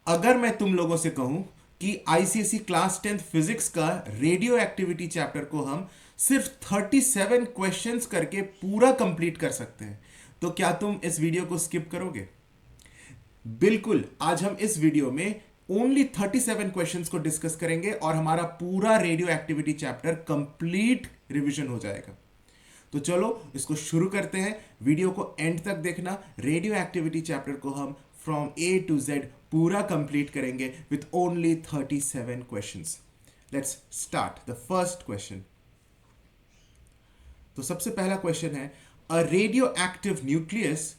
अगर मैं तुम लोगों से कहूं कि आईसीएसई क्लास 10th फिजिक्स का रेडियो एक्टिविटी चैप्टर को हम सिर्फ 37 क्वेश्चंस करके पूरा कंप्लीट कर सकते हैं, तो क्या तुम इस वीडियो को स्किप करोगे? बिल्कुल। आज हम इस वीडियो में ओनली 37 क्वेश्चंस को डिस्कस करेंगे और हमारा पूरा radio activity chapter complete revision हो जाएगा। तो चलो इसको शुरू करते हैं। वीडियो को एंड तक देखना। रेडियो एक्टिविटी चैप्टर को हम फ्रॉम ए टू जेड पूरा कंप्लीट करेंगे with only 37 questions. Let's start the first question. तो सबसे पहला क्वेश्चन है, अ रेडियो एक्टिव न्यूक्लियस।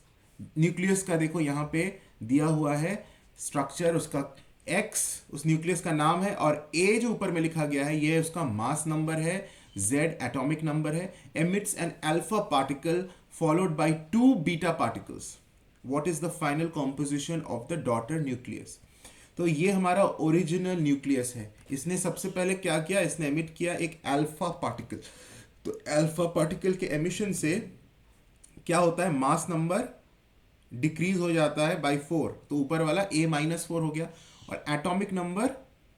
न्यूक्लियस का देखो यहां पे दिया हुआ है स्ट्रक्चर, उसका एक्स उस न्यूक्लियस का नाम है और ए जो ऊपर में लिखा गया है ये उसका मास नंबर है, जेड एटॉमिक नंबर है। Emits an alpha particle followed by 2 beta particles. What is the final composition of the daughter nucleus? तो ये हमारा ओरिजिनल न्यूक्लियस है। इसने सबसे पहले क्या किया, इसने एमिट किया एक अल्फा पार्टिकल। तो अल्फा पार्टिकल के एमिशन से क्या होता है, मास नंबर डिक्रीज हो जाता है बाय 4, तो ऊपर वाला A-4 हो गया और एटॉमिक नंबर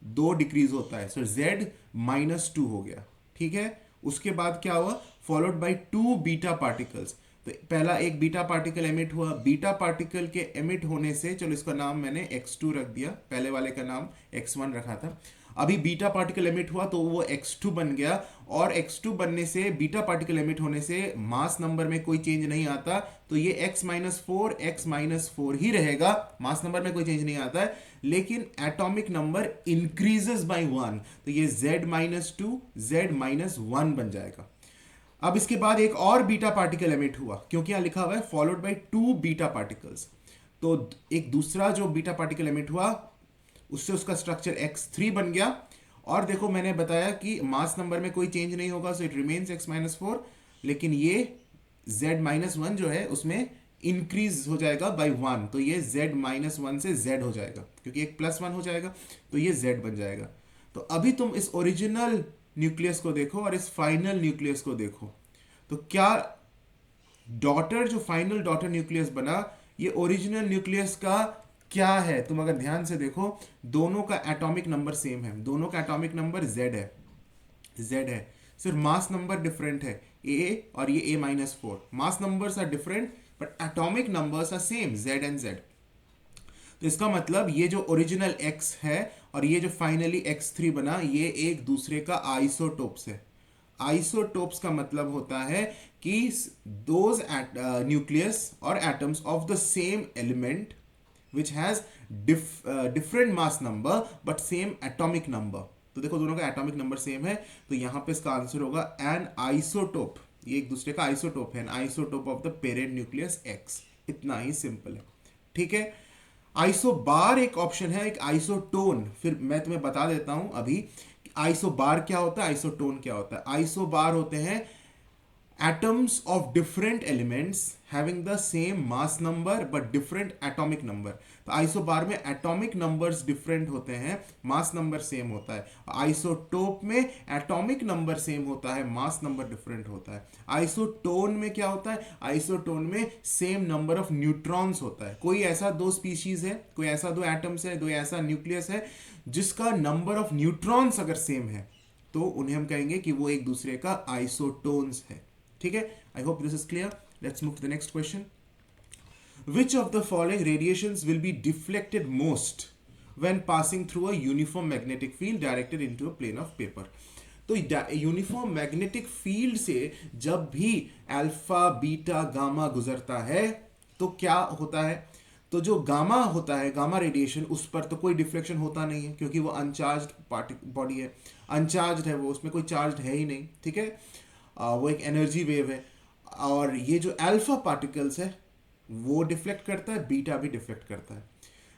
2 डिक्रीज होता है, सो Z-2 हो गया। ठीक है, उसके बाद क्या हुआ, फॉलोड बाय 2 बीटा पार्टिकल्स। तो पहला एक बीटा पार्टिकल एमिट हुआ। बीटा पार्टिकल के एमिट होने से, चलो इसका नाम मैंने X2 रख दिया, पहले वाले का नाम X1 रखा था। अभी बीटा पार्टिकल एमिट हुआ तो वो X2 बन गया और X2 बनने से, बीटा पार्टिकल एमिट होने से मास नंबर में कोई चेंज नहीं आता, तो ये X-4 ही रहेगा। मास नंबर में कोई चेंज नहीं आता है, लेकिन एटॉमिक नंबर इंक्रीजेस बाय 1, तो ये Z-2 Z-1 बन जाएगा। अब इसके बाद एक और बीटा पार्टिकल एमिट हुआ, क्योंकि यहां लिखा हुआ है फॉलोड बाय 2 बीटा पार्टिकल्स। तो एक दूसरा जो बीटा पार्टिकल एमिट हुआ उससे उसका स्ट्रक्चर X3 बन गया। और देखो मैंने बताया कि मास नंबर में कोई चेंज नहीं होगा, सो इट रिमेन्स X-4, लेकिन ये Z-1 जो है उसमें इंक्रीज हो जाएगा बाय 1, तो ये Z-1 से Z हो जाएगा, क्योंकि एक +1 हो जाएगा तो ये Z बन जाएगा। तो अभी तुम इस ओरिजिनल न्यूक्लियस को देखो और इस फाइनल न्यूक्लियस को देखो, तो क्या डॉटर, जो फाइनल डॉटर न्यूक्लियस बना, ये ओरिजिनल न्यूक्लियस का क्या है? तुम अगर ध्यान से देखो, दोनों का एटॉमिक नंबर सेम है, दोनों का एटॉमिक नंबर Z है, सिर्फ मास नंबर डिफरेंट है, A और ये A-4। Mass numbers are different but atomic numbers are same, Z and Z। तो इसका मतलब ये जो ओरिजिनल X है और ये जो फाइनली X3 बना, ये एक दूसरे का आइसोटोप्स है। आइसोटोप्स का मतलब होता है कि दोज न्यूक्लियस और atoms of the same element which has different mass number but same atomic number। तो देखो दोनों का एटॉमिक नंबर सेम है, तो यहां पे इसका आंसर होगा एन आइसोटोप। ये एक दूसरे का आइसोटोप है, N isotope of the parent nucleus X। इतना ही सिंपल है। ठीक है, आइसोबार एक ऑप्शन है, एक आइसोटोन। फिर मैं तुम्हें बता देता हूं अभी आइसोबार क्या होता है, आइसोटोन क्या होता है। आइसोबार होते हैं atoms of different elements having the same mass number but different atomic number। तो आइसोबार में एटॉमिक नंबर्स डिफरेंट होते हैं, मास नंबर सेम होता है। आइसोटोप में एटॉमिक नंबर सेम होता है, मास नंबर डिफरेंट होता है। आइसोटोन में क्या होता है, आइसोटोन में सेम नंबर ऑफ न्यूट्रॉन्स होता है। कोई ऐसा दो स्पीशीज है, कोई ऐसा दो एटम्स है, दो ऐसा न्यूक्लियस है जिसका नंबर ऑफ न्यूट्रॉन्स अगर सेम है, तो उन्हें हम कहेंगे कि वो एक दूसरे का आइसोटोन्स है। ठीक है, I hope this is clear. Let's move to the next question. Which of the following radiations will be deflected most when passing through a uniform magnetic field directed into a plane of paper? तो uniform magnetic field से जब भी alpha beta gamma गुजरता है तो क्या होता है, तो जो गामा होता है, गामा रेडिएशन, उस पर तो कोई डिफ्लेक्शन होता नहीं है, क्योंकि वो अनचार्ज बॉडी है, अनचार्ज है वो, उसमें कोई चार्ज है ही नहीं। ठीक है, वो एक एनर्जी वेव है। और ये जो अल्फा पार्टिकल्स है वो डिफ्लेक्ट करता है, बीटा भी डिफ्लेक्ट करता है,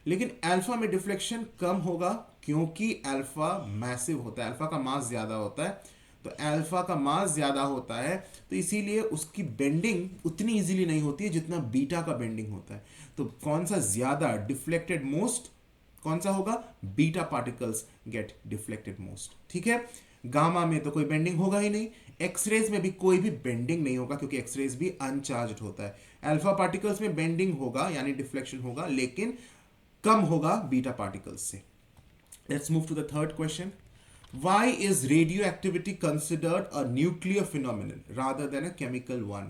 लेकिन अल्फा में डिफ्लेक्शन कम होगा क्योंकि अल्फा मैसिव होता है, अल्फा का मास ज्यादा होता है। तो अल्फा का मास ज्यादा होता है तो इसीलिए उसकी बेंडिंग उतनी इजीली नहीं होती है जितना बीटा का बेंडिंग होता है। तो कौन सा ज्यादा डिफ्लेक्टेड मोस्ट, कौन सा होगा, beta particles get deflected most. ठीक है, गामा में तो कोई बेंडिंग होगा ही नहीं, एक्सरेज में भी कोई भी बेंडिंग नहीं होगा क्योंकि एक्सरेज भी अनचार्ज्ड होता है। अल्फा पार्टिकल्स में बेंडिंग होगा यानी डिफ्लेक्शन होगा, लेकिन कम होगा बीटा पार्टिकल्स से। Let's move to the third question. Why is radioactivity considered a nuclear phenomenon rather than a chemical one?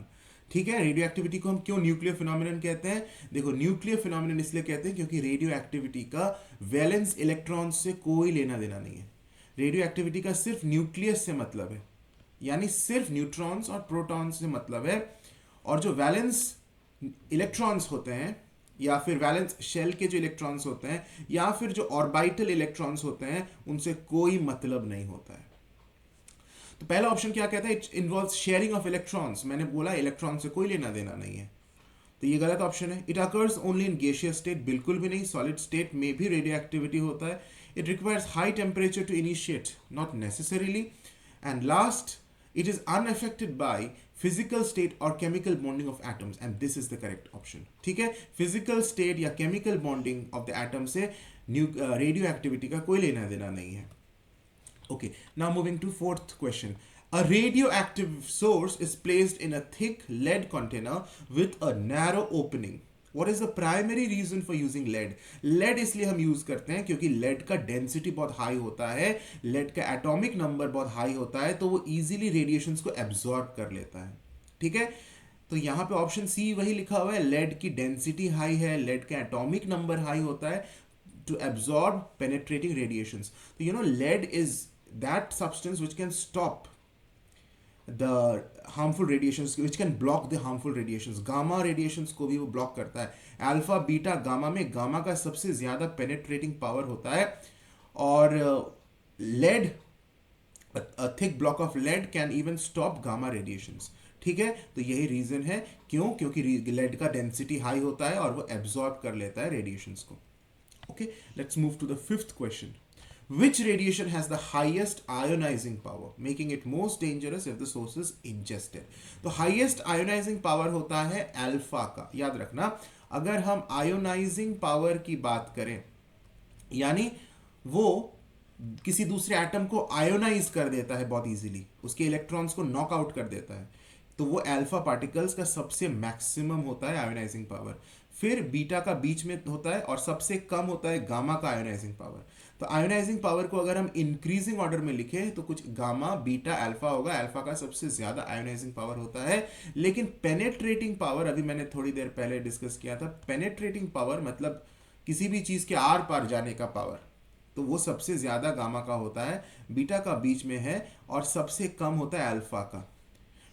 ठीक है, रेडियो एक्टिविटी को हम क्यों न्यूक्लियर फिनोमिनन कहते हैं? देखो, न्यूक्लियर फिनोमिनन इसलिए कहते हैं क्योंकि रेडियो एक्टिविटी का वैलेंस इलेक्ट्रॉन से कोई लेना देना नहीं है। रेडियो एक्टिविटी का सिर्फ न्यूक्लियस से मतलब है, यानी सिर्फ न्यूट्रॉन्स और प्रोटॉन्स से मतलब है। और जो वैलेंस इलेक्ट्रॉन्स होते हैं, या फिर वैलेंस शेल के जो इलेक्ट्रॉन्स होते हैं, या फिर जो ऑर्बिटल इलेक्ट्रॉन्स होते हैं, उनसे कोई मतलब नहीं होता है। तो पहला ऑप्शन क्या कहता है? It involves sharing of electrons. मैंने बोला इलेक्ट्रॉन से कोई लेना देना नहीं है, तो ये गलत ऑप्शन है। It occurs only in gaseous state, बिल्कुल भी नहीं। सॉलिड स्टेट में भी रेडियो एक्टिविटी होता है। It requires high temperature to initiate, not necessarily. And last, it is unaffected by physical state or chemical bonding of atoms, and this is the correct option. ठीक है, physical state या chemical bonding of the atom से radioactivity का कोई लेना देना नहीं है। Okay, now moving to fourth question. A radioactive source is placed in a thick lead container with a narrow opening. What is the primary reason for using lead? lead इसलिए हम use करते हैं क्योंकि lead का density बहुत high होता है, lead का एटॉमिक नंबर बहुत हाई होता है, तो वो इजीली रेडिएशंस को एब्जॉर्ब कर लेता है। ठीक है, तो यहाँ पे ऑप्शन सी वही लिखा हुआ है, lead की डेंसिटी हाई है, lead का एटॉमिक नंबर हाई होता है to absorb penetrating radiations. So you know, lead is that substance which can stop the harmful radiations, which can block the harmful radiations. Gamma radiations को भी वो block करता है। Alpha beta gamma में gamma का सबसे ज्यादा पेनेट्रेटिंग पावर होता है, और lead, a thick block of lead can even stop gamma radiations. ठीक है, तो यही रीजन है क्यों, क्योंकि lead का डेंसिटी हाई होता है और वो एब्जॉर्ब कर लेता है रेडिएशंस को। Okay, let's move to the fifth question. Which radiation has the highest ionizing power, making it most dangerous if the source is ingested? तो highest ionizing power होता है अल्फा का। याद रखना, अगर हम ionizing power की बात करें, यानी वो किसी दूसरे एटम को आयोनाइज कर देता है बहुत इजीली, उसके इलेक्ट्रॉन्स को नॉकआउट कर देता है, तो वो अल्फा पार्टिकल्स का सबसे मैक्सिमम होता है आयोनाइजिंग पावर। फिर बीटा का बीच में होता है, और सबसे कम होता है गामा का आयोनाइजिंग पावर। तो आयोनाइजिंग पावर को अगर हम इंक्रीजिंग ऑर्डर में लिखें तो कुछ गामा बीटा अल्फा होगा। अल्फा का सबसे ज्यादा आयोनाइजिंग पावर होता है, लेकिन पेनेट्रेटिंग पावर, अभी मैंने थोड़ी देर पहले डिस्कस किया था, पेनेट्रेटिंग पावर मतलब किसी भी चीज के आर पार जाने का पावर, तो वो सबसे ज्यादा गामा का होता है, बीटा का बीच में है, और सबसे कम होता है अल्फा का।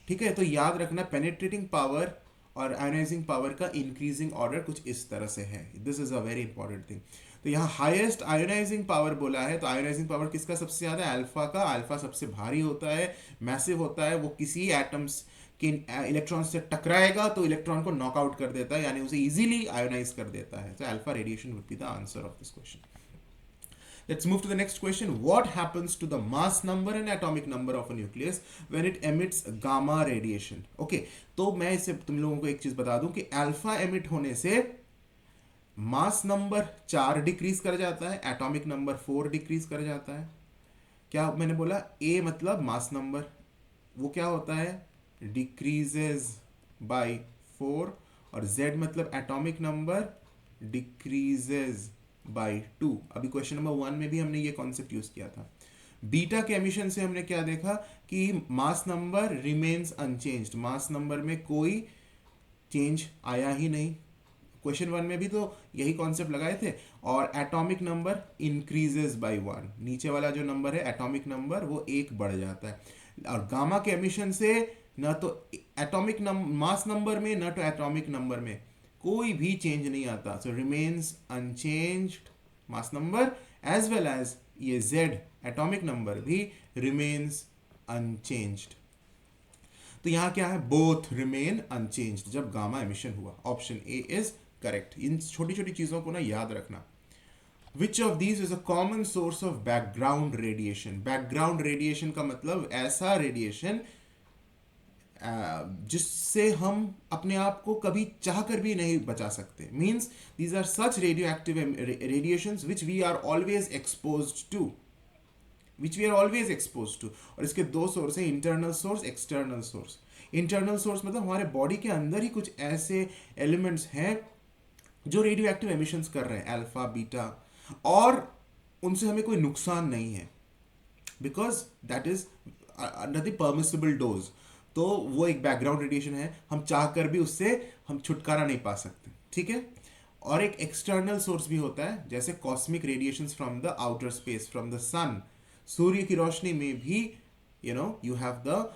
ठीक है, तो याद रखना पेनेट्रेटिंग पावर और आयोनाइजिंग पावर का इंक्रीजिंग ऑर्डर कुछ इस तरह से है। This is a very important thing. तो यहाँ हाईएस्ट आयोनाइजिंग पावर बोला है, तो आयोनाइजिंग पावर किसका सबसे ज्यादा है? अल्फा का। अल्फा सबसे भारी होता है, मैसिव होता है, वो किसी एटम्स के इलेक्ट्रॉन से टकराएगा तो इलेक्ट्रॉन को नॉकआउट कर देता है, यानी उसे इजीली आयोनाइज कर देता है। तो alpha radiation would be the answer of this question. Let's move to the next question. What happens to the mass number and atomic number of a nucleus when it emits gamma radiation? Okay, तो मैं इससे तुम लोगों को एक चीज बता दूं कि अल्फा एमिट होने से मास नंबर 4 डिक्रीज कर जाता है, एटॉमिक नंबर 4 डिक्रीज कर जाता है। क्या मैंने बोला? ए मतलब मास नंबर, वो क्या होता है? डिक्रीजेज बाय 4, और जेड मतलब एटॉमिक नंबर डिक्रीजेज बाय 2। अभी क्वेश्चन नंबर 1 में भी हमने ये कॉन्सेप्ट यूज किया था। बीटा के एमिशन से हमने क्या देखा कि mass number remains unchanged, mass number में कोई चेंज आया ही नहीं। क्वेश्चन 1 में भी तो यही कॉन्सेप्ट लगाए थे। और एटॉमिक नंबर इंक्रीजेस बाय 1, नीचे वाला जो नंबर है एटॉमिक नंबर वो 1 बढ़ जाता है। और गामा के एमिशन से ना तो एटॉमिक मास नंबर में ना तो एटॉमिक नंबर में कोई भी चेंज नहीं आता। So remains unchanged mass number as well as ये जेड एटॉमिक नंबर भी रिमेन्स अनचेंज्ड। तो यहां क्या है? बोथ रिमेन अनचेंज्ड जब गामा एमिशन हुआ। Option A is correct. इन छोटी छोटी चीजों को ना याद रखना। Which of these is a common source of background radiation? Background radiation का मतलब ऐसा रेडिएशन जिससे हम अपने आप को कभी चाह कर भी नहीं बचा सकते। Means these are such radioactive radiations which we are always exposed to, और इसके दो सोर्स हैं, internal source, external source. Internal source मतलब हमारे बॉडी के अंदर ही कुछ ऐसे एलिमेंट्स हैं जो रेडियो एक्टिव एमिशंस कर रहे हैं अल्फा बीटा, और उनसे हमें कोई नुकसान नहीं है, because that is under the permissible dose. तो वो एक बैकग्राउंड रेडिएशन है, हम चाह कर भी उससे हम छुटकारा नहीं पा सकते, ठीक है। और एक एक्सटर्नल सोर्स भी होता है, जैसे cosmic radiations from the outer space, from the sun. सूर्य की रोशनी में भी you have the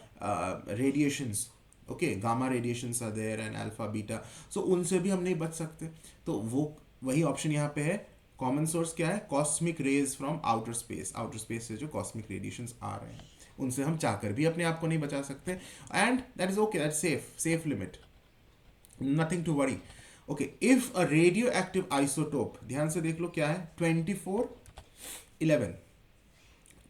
radiations, okay, gamma radiations are there and alpha beta, so उनसे भी हम नहीं बच सकते। तो वो वही ऑप्शन यहाँ पे है। कॉमन सोर्स क्या है? Cosmic rays from outer space, outer space से जो कॉस्मिक रेडिएशंस आ रहे हैं उनसे हम चाहकर भी अपने आप को नहीं बचा सकते, and that is okay, that safe limit, nothing to worry. Okay, if a radioactive isotope, ध्यान से देख लो क्या है, 2411,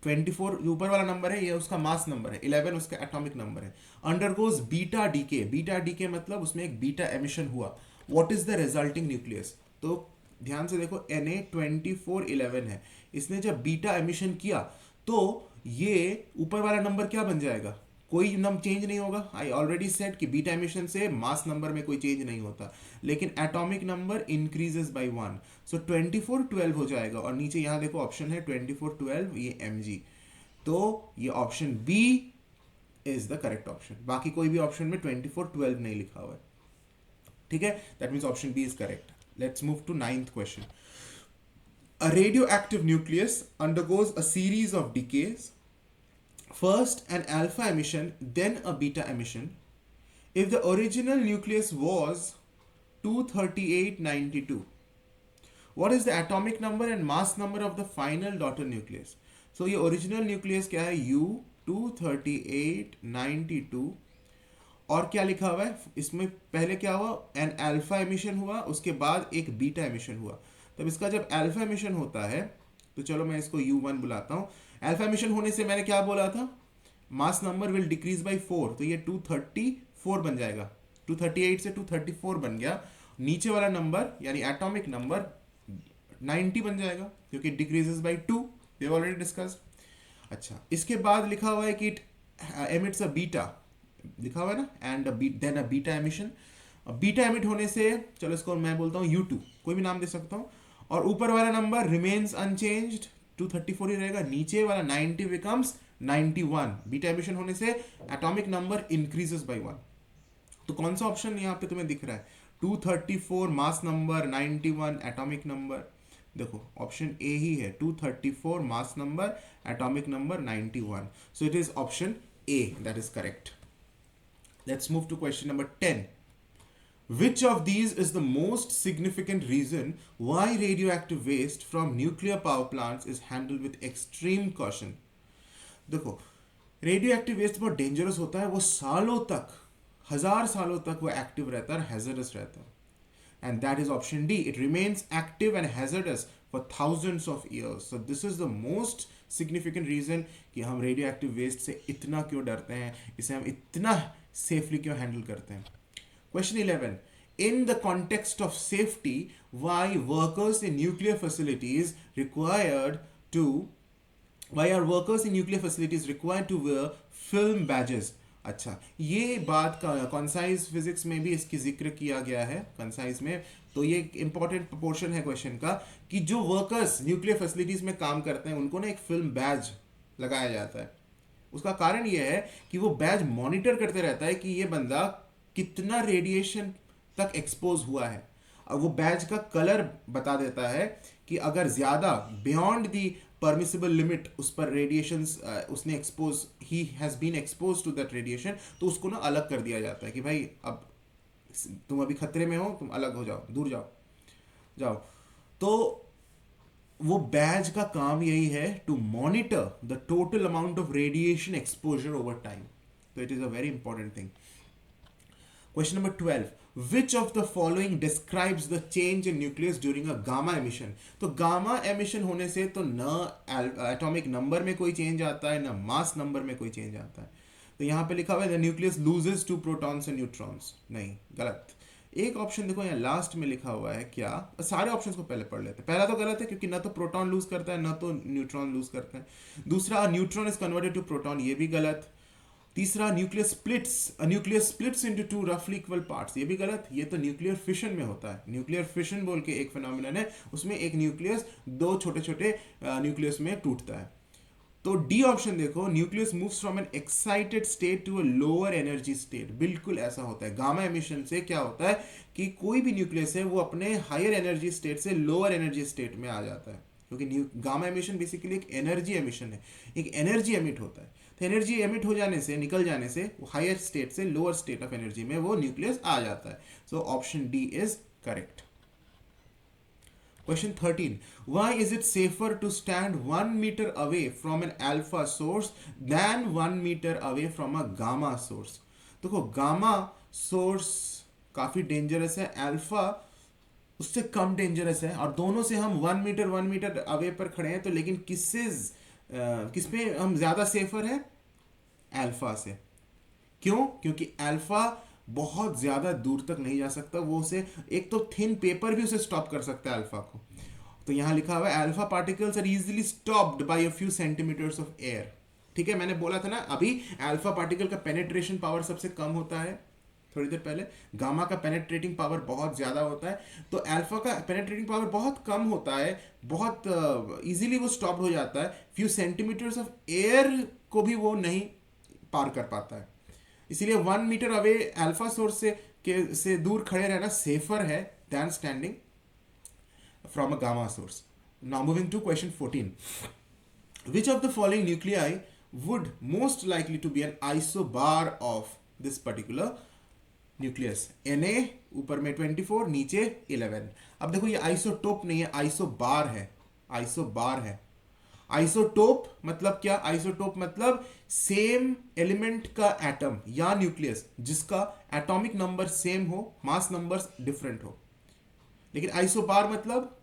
24 ऊपर वाला नंबर है, ये उसका मास नंबर है, 11 उसका एटॉमिक नंबर है, undergoes beta decay. Beta decay मतलब उसमें एक बीटा एमिशन हुआ। What is the resulting nucleus? तो ध्यान से देखो, Na2411 है, इसने जब बीटा एमिशन किया तो ये ऊपर वाला नंबर क्या बन जाएगा? कोई नंबर चेंज नहीं होगा। आई ऑलरेडी सेड कि बीटा एमिशन से मास नंबर में कोई चेंज नहीं होता, लेकिन एटॉमिक नंबर इंक्रीजेस बाय 1, सो 2412 हो जाएगा। और नीचे यहां देखो ऑप्शन है 2412, ये mg, तो ये option B is the correct option. बाकी कोई भी ऑप्शन में 2412 नहीं लिखा हुआ है, ठीक है, that means option B is correct. Let's move to 9th question. A radioactive nucleus undergoes a series of decays. First an alpha emission, then a beta emission. If the original nucleus was 23892, what is the atomic number and mass number of the final daughter nucleus? So ये original nucleus क्या है? U23892, और क्या लिखा हुआ है इसमें? पहले क्या हुआ? एन अल्फा एमिशन हुआ, उसके बाद एक बीटा एमिशन हुआ। तब इसका जब अल्फा एमिशन होता है, तो चलो मैं इसको U1 बुलाता हूं। अल्फा एमिशन होने से मैंने क्या बोला था? Mass number will decrease by 4, तो ये 234 बन जाएगा। 238 से 234 बन गया। नीचे वाला नंबर यानी एटॉमिक नंबर 90 बन जाएगा, क्योंकि decreases by 2, we have already discussed. अच्छा, इसके बाद लिखा हुआ है कि इट एमिट्स अ बीटा, लिखा हुआ है ना, and then a beta emission. Beta emit होने से, चलो इसको मैं बोलता हूँ U2, कोई भी नाम दे सकता हूँ, और ऊपर वाला नंबर रिमेन्स अनचेंज्ड, 234 ही रहेगा। नीचे वाला 90 बिकम्स 91। बीटा एमिशन होने से एटॉमिक नंबर इंक्रीजेस बाय 1। तो कौन सा ऑप्शन यहाँ पे तुम्हें दिख रहा है? 234 मास नंबर, 91 एटॉमिक नंबर। देखो ऑप्शन ए ही है, 234 mass number, atomic number 91, so it is option A, that is correct. Let's move to question number 10. Which of these is the most significant reason why radioactive waste from nuclear power plants is handled with extreme caution? देखो, radio active waste बहुत dangerous होता है, वो सालों तक, 1000 सालों तक वो एक्टिव रहता है, हैजर्डस रहता है, and that is option D, it remains active and hazardous for thousands of years. So this is the most significant reason कि हम रेडियो एक्टिव वेस्ट से इतना क्यों डरते हैं, इसे हम इतना सेफली क्यों हैंडल करते हैं। Question 11, in the context of safety, why workers in nuclear facilities required to why are workers in nuclear facilities required to wear film badges? अच्छा, ये बात का कंसाइज फिजिक्स में भी इसकी जिक्र किया गया है, कंसाइज में। तो ये एक इंपॉर्टेंट पोर्शन है क्वेश्चन का, कि जो वर्कर्स न्यूक्लियर फैसिलिटीज में काम करते हैं उनको ना एक फिल्म बैज लगाया जाता है। उसका कारण ये है कि वो बैज मॉनिटर करते रहता है कि ये बंदा कितना रेडिएशन तक एक्सपोज हुआ है, और वो बैज का कलर बता देता है कि अगर ज़्यादा बियॉन्ड दी परमिसिबल लिमिट उस पर रेडिएशन उसने expose, he has been expose to that radiation, तो उसको ना अलग कर दिया जाता है कि भाई अब तुम अभी खतरे में हो, तुम अलग हो जाओ, दूर जाओ। तो वो बैज का काम यही है, to monitor the total amount of radiation exposure over time. तो it is a very important thing. Question number 12. Which of the following describes the change in nucleus during a gamma emission? तो gamma emission होने से तो न atomic number में कोई change आता है, न मास नंबर में कोई चेंज आता है। तो यहाँ पे लिखा हुआ है the nucleus loses 2 protons and neutrons। नहीं, गलत। एक ऑप्शन देखो यहाँ लास्ट में लिखा हुआ है क्या, सारे ऑप्शंस को पहले पढ़ लेते हैं। पहला तो गलत है, क्योंकि ना तो प्रोटॉन लूज करता है ना तो न्यूट्रॉन लूज करता है। दूसरा, neutron is converted to proton, ये भी गलत। तीसरा, न्यूक्लियस स्प्लिट्स इनटू टू रफली इक्वल पार्ट्स, ये भी गलत, ये तो न्यूक्लियर फिशन में होता है। न्यूक्लियर फिशन बोल के एक फिनोमिनन है, उसमें एक न्यूक्लियस दो छोटे छोटे न्यूक्लियस में टूटता है। तो डी ऑप्शन देखो, nucleus moves from an excited state to a lower energy state, बिल्कुल ऐसा होता है। गामा एमिशन से क्या होता है कि कोई भी न्यूक्लियस है वो अपने हायर एनर्जी स्टेट से लोअर एनर्जी स्टेट में आ जाता है, क्योंकि गामा एमिशन बेसिकली एक एनर्जी एमिशन है, एक एनर्जी एमिट होता है। तो एनर्जी एमिट हो जाने से, निकल जाने से, हायर स्टेट से लोअर स्टेट ऑफ एनर्जी में वो न्यूक्लियस आ जाता है। So option D is correct. Question 13. Why is it safer to stand 1 meter away from an alpha source than 1 meter away from a gamma source? देखो, gamma source काफी dangerous है, alpha उससे कम dangerous है, और दोनों से हम 1 मीटर अवे पर खड़े हैं। तो लेकिन किसमें हम ज्यादा सेफर है? अल्फा से। क्यों? क्योंकि अल्फा बहुत ज्यादा दूर तक नहीं जा सकता, वो उसे, एक तो थिन पेपर भी उसे स्टॉप कर सकता है अल्फा को। तो यहां लिखा हुआ है alpha particles are easily stopped by a few centimetres of air. ठीक है, मैंने बोला था ना अभी, अल्फा पार्टिकल का पेनेट्रेशन पावर सबसे कम होता है थोड़ी देर पहले, गामा का पेनेट्रेटिंग पावर बहुत ज्यादा होता है। तो अल्फा का पेनेट्रेटिंग पावर बहुत कम होता है, बहुत इजीली वो स्टॉप हो जाता है, फ्यू सेंटीमीटर्स ऑफ एयर को भी वो नहीं पार कर पाता है। इसीलिए 1 मीटर अवे अल्फा सोर्स से दूर खड़े रहना सेफर है than standing from a gamma source. Now moving to question 14. Which of the following nuclei would most likely to be an isobar of this particular nucleus? Na ऊपर में 24, नीचे 11। अब देखो, ये आइसोटोप नहीं है, आइसोबार है, आइसोबार है। आइसोटोप मतलब क्या? आइसोटोप मतलब सेम एलिमेंट का एटम या न्यूक्लियस जिसका एटॉमिक नंबर सेम हो, मास नंबर्स डिफरेंट हो। लेकिन आइसोबार मतलब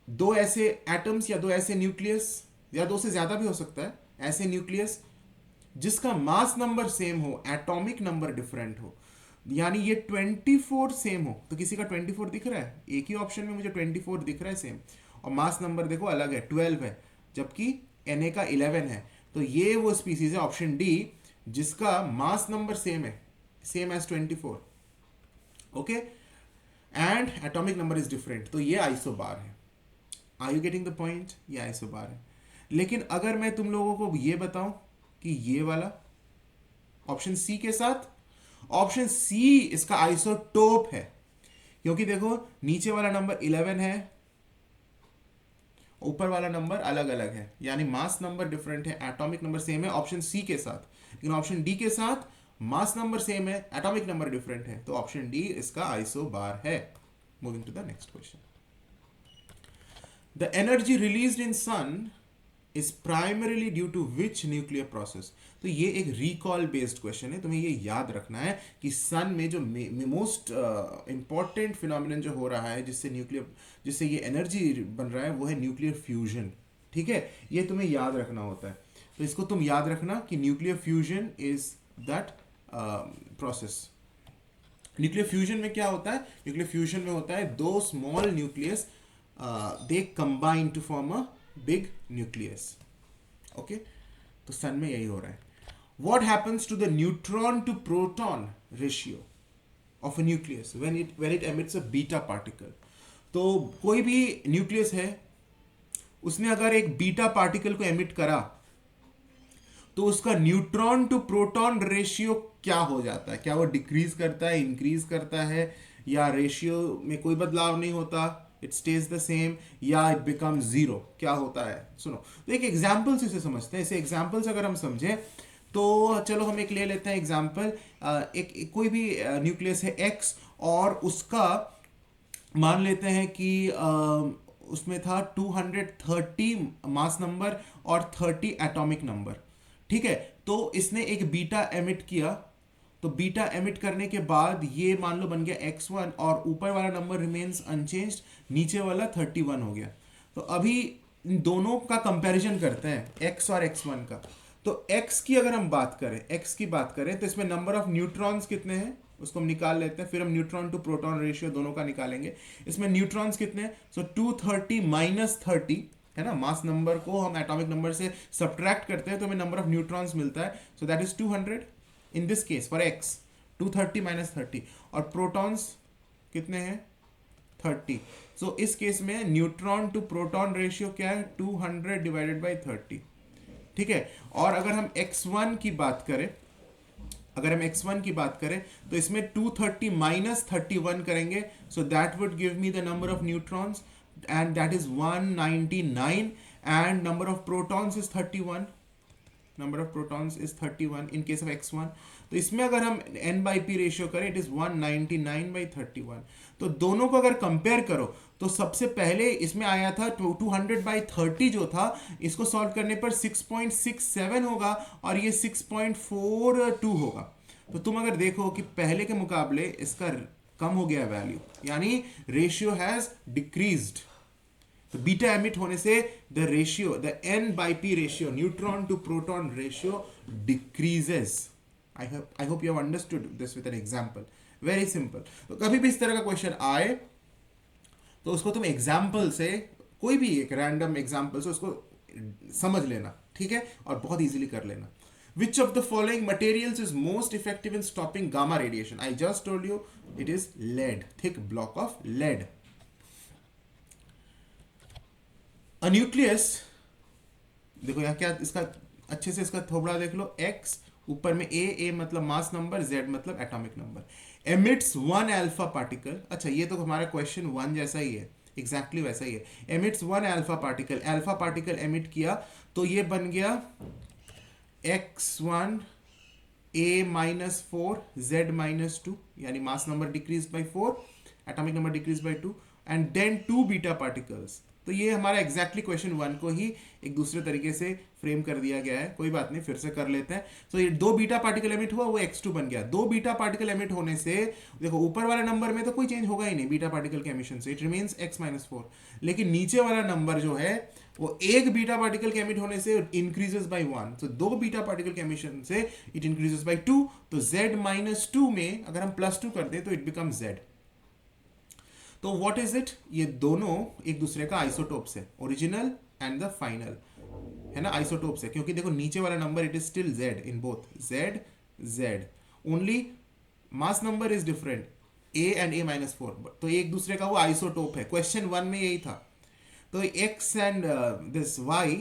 दो ऐसे एटम्स या दो ऐसे न्यूक्लियस, या दो से ज्यादा भी हो सकता है, ऐसे न्यूक्लियस जिसका मास नंबर सेम हो, एटॉमिक नंबर डिफरेंट हो। यानी ये 24 सेम हो, तो किसी का 24 दिख रहा है, एक ही ऑप्शन में मुझे 24 दिख रहा है सेम, और मास नंबर देखो अलग है, 12 है, जबकि Na का 11 है। तो ये वो स्पीसीज है, ऑप्शन डी, जिसका मास नंबर सेम है, same as 24, okay, and atomic number is different, तो ये आइसोबार है। Are you getting the point? ये आइसोबार है। लेकिन अगर मैं तुम लोगों को ये बताऊं कि ये वाला ऑप्शन सी के साथ, ऑप्शन सी इसका आइसोटोप है, क्योंकि देखो नीचे वाला नंबर 11 है, ऊपर वाला नंबर अलग अलग है, यानी मास नंबर डिफरेंट है, एटॉमिक नंबर सेम है ऑप्शन सी के साथ। लेकिन ऑप्शन डी के साथ मास नंबर सेम है, एटॉमिक नंबर डिफरेंट है, तो ऑप्शन डी इसका आइसोबार है। Moving to the next question. The energy released in sun is primarily due to which nuclear process? तो ये एक recall based question है, तुम्हें ये याद रखना है कि सन में जो मोस्ट इंपॉर्टेंट फिनोमिनन जो हो रहा है, जिससे ये एनर्जी बन रहा है, वो है न्यूक्लियर फ्यूजन। ठीक है, ये तुम्हें याद रखना होता है, तो इसको तुम याद रखना कि nuclear fusion is that process. Nuclear fusion में क्या होता है? न्यूक्लियर फ्यूजन में होता है दो small nucleus they combine to form a big nucleus. Okay, तो सन में यही हो रहा है। What happens to the neutron to proton ratio of a nucleus when it emits a beta particle? तो कोई भी न्यूक्लियस है, उसने अगर एक बीटा पार्टिकल को एमिट करा, तो उसका न्यूट्रॉन टू प्रोटॉन रेशियो क्या हो जाता है? क्या वो डिक्रीज करता है, इंक्रीज करता है, या रेशियो में कोई बदलाव नहीं होता, इट स्टेज द सेम, या इट बिकम जीरो? क्या होता है? सुनो, तो एक एग्जाम्पल से इसे समझते हैं। इसे एग्जाम्पल से अगर हम समझें तो चलो हम एक ले लेते हैं एग्जाम्पल। एक कोई भी न्यूक्लियस है एक्स, और उसका मान लेते हैं कि उसमें था 230 मास नंबर और 30 एटॉमिक नंबर। ठीक है, तो इसने एक बीटा एमिट किया, तो बीटा एमिट करने के बाद ये मान लो बन गया x1, और ऊपर वाला नंबर रिमेन्स अनचेंज्ड, नीचे वाला 31 हो गया। तो अभी इन दोनों का कंपैरिजन करते हैं, x और x1 का। तो x की अगर हम बात करें, तो इसमें नंबर ऑफ न्यूट्रॉन्स कितने हैं उसको हम निकाल लेते हैं, फिर हम न्यूट्रॉन टू प्रोटॉन रेशियो दोनों का निकालेंगे। इसमें न्यूट्रॉन्स कितने हैं? सो 230 माइनस 30 है ना, मास नंबर को हम एटॉमिक नंबर से सब्ट्रैक्ट करते हैं तो हमें नंबर ऑफ न्यूट्रॉन्स मिलता है, so that is 200 in this case for x, 230 minus 30, और प्रोटॉन्स कितने हैं 30। सो इस केस में न्यूट्रॉन टू प्रोटॉन रेशियो क्या है 200 डिवाइडेड बाई 30, ठीक है। और अगर हम x1 की बात करें, अगर हम x1 की बात करें तो इसमें 230 माइनस 31 करेंगे, so that would give me the number of neutrons and that is 199 and number of protons is 31, number of protons is 31 in case of x1। तो इसमें अगर हम n by p रेशियो करें इट इज 199 by 31। तो दोनों को अगर compare करो तो सबसे पहले इसमें आया था 200 by 30 जो था, इसको सॉल्व करने पर 6.67 होगा और ये 6.42 होगा। तो तुम अगर देखो कि पहले के मुकाबले इसका कम हो गया वैल्यू, यानी रेशियो हैज डिक्रीज्ड। तो बीटा एमिट होने से the ratio, the n by p ratio, neutron to proton ratio decreases. I hope you have understood this with an example, very simple. तो कभी भी इस तरह का क्वेश्चन आए तो उसको तुम एग्जाम्पल से, कोई भी एक रैंडम एग्जाम्पल से उसको समझ लेना, ठीक है, और बहुत इजीली कर लेना। Which of the following materials is most effective in stopping gamma radiation? I just told you it is lead, thick block of lead. A nucleus, देखो यहाँ क्या इसका अच्छे से इसका थोबड़ा देख लो, x ऊपर में a मतलब मास नंबर, z मतलब atomic number, emits one alpha particle। अच्छा ये तो हमारा क्वेश्चन 1 जैसा ही है, एग्जैक्टली वैसा ही है। emits one alpha particle, alpha particle emit किया तो ये बन गया x1 a minus 4 z minus 2, यानी mass number decrease by 4, atomic number decrease by 2 and then 2 beta particles. तो ये हमारा एग्जैक्टली क्वेश्चन 1 को ही एक दूसरे तरीके से फ्रेम कर दिया गया है, कोई बात नहीं फिर से कर लेते हैं। तो ये 2 बीटा पार्टिकल एमिट हुआ, वो x2 बन गया। 2 बीटा पार्टिकल एमिट होने से देखो ऊपर वाले नंबर में तो कोई चेंज होगा ही नहीं बीटा पार्टिकल के एमिशन से, इट रिमेन्स x माइनस 4, लेकिन नीचे वाला नंबर जो है वो एक बीटा पार्टिकल के एमिट होने से इंक्रीजेस बाय 1, तो 2 बीटा पार्टिकल के एमिशन से इट इंक्रीजेस बाय 2, तो z माइनस 2 में अगर हम +2 कर दे तो इट बिकम z। तो व्हाट इज इट, ये दोनों एक दूसरे का आइसोटोप्स है, ओरिजिनल एंड द फाइनल, है ना, आइसोटोप्स है, क्योंकि देखो नीचे वाला number it is still z in both, z only mass number is different, a and a minus 4, तो एक दूसरे का वो आइसोटोप है। क्वेश्चन 1 में यही था। तो x एंड दिस y,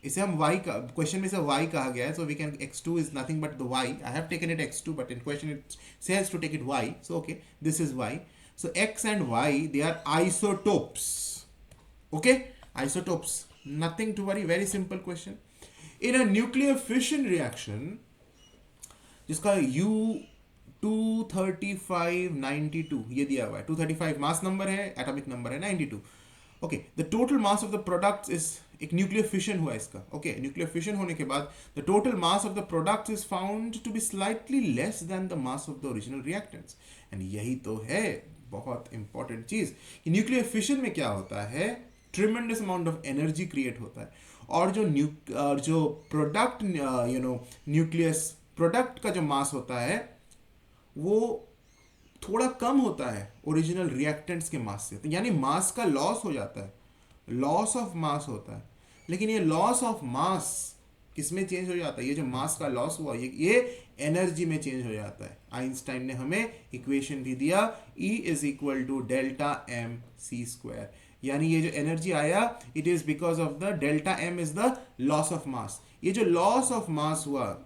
इसे हम y का, क्वेश्चन में से y कहा गया है, so we can x2 is nothing but the y, I have taken it x2 but in question it says to take it y, so okay this is y। So x and y, they are isotopes. Okay, isotopes. Nothing to worry. Very simple question. In a nuclear fission reaction, जिसका U 23592 ये दिया हुआ है, 235 mass number है, atomic number है 92। Okay, the total mass of the product is, एक nuclear fission हुआ इसका, ओके, न्यूक्लियर फिशन होने के बाद the total mass of the product is found to be slightly less than the mass of the original reactants. And यही तो है बहुत इंपॉर्टेंट चीज कि न्यूक्लियर फिशन में क्या होता है, tremendous amount of energy create होता है, और जो प्रोडक्ट न्यूक्लियस प्रोडक्ट का जो मास होता है वो थोड़ा कम होता है ओरिजिनल रिएक्टेंट्स के मास से, तो यानी मास का लॉस हो जाता है, लॉस ऑफ मास होता है। लेकिन ये लॉस ऑफ मास किसमें चेंज हो जाता है, ये जो मास का लॉस हुआ ये एनर्जी में चेंज हो जाता है। आइंस्टाइन ने हमें इक्वेशन भी दिया, E is equal to delta M C square, यानी ये जो एनर्जी आया it is because of the delta M is the loss of mass. ये जो लॉस ऑफ मास हुआ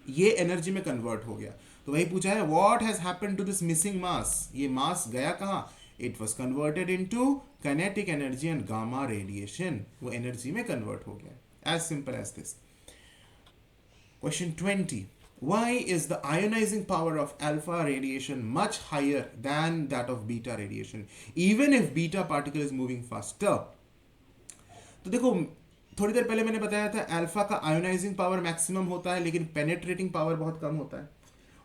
ये एनर्जी में कन्वर्ट हो गया। तो वही पूछा है what has happened to this missing mass, ये मास गया कहाँ, it was converted into kinetic energy and gamma radiation, वो एनर्जी में कन्वर्ट हो गया। As simple as this. Question 20. Why is the ionizing power of alpha radiation much higher than that of beta radiation, even if beta particle is moving faster? तो देखो थोड़ी देर पहले मैंने बताया था अल्फा का आयोनाइजिंग पावर मैक्सिमम होता है लेकिन पेनेट्रेटिंग पावर बहुत कम होता है,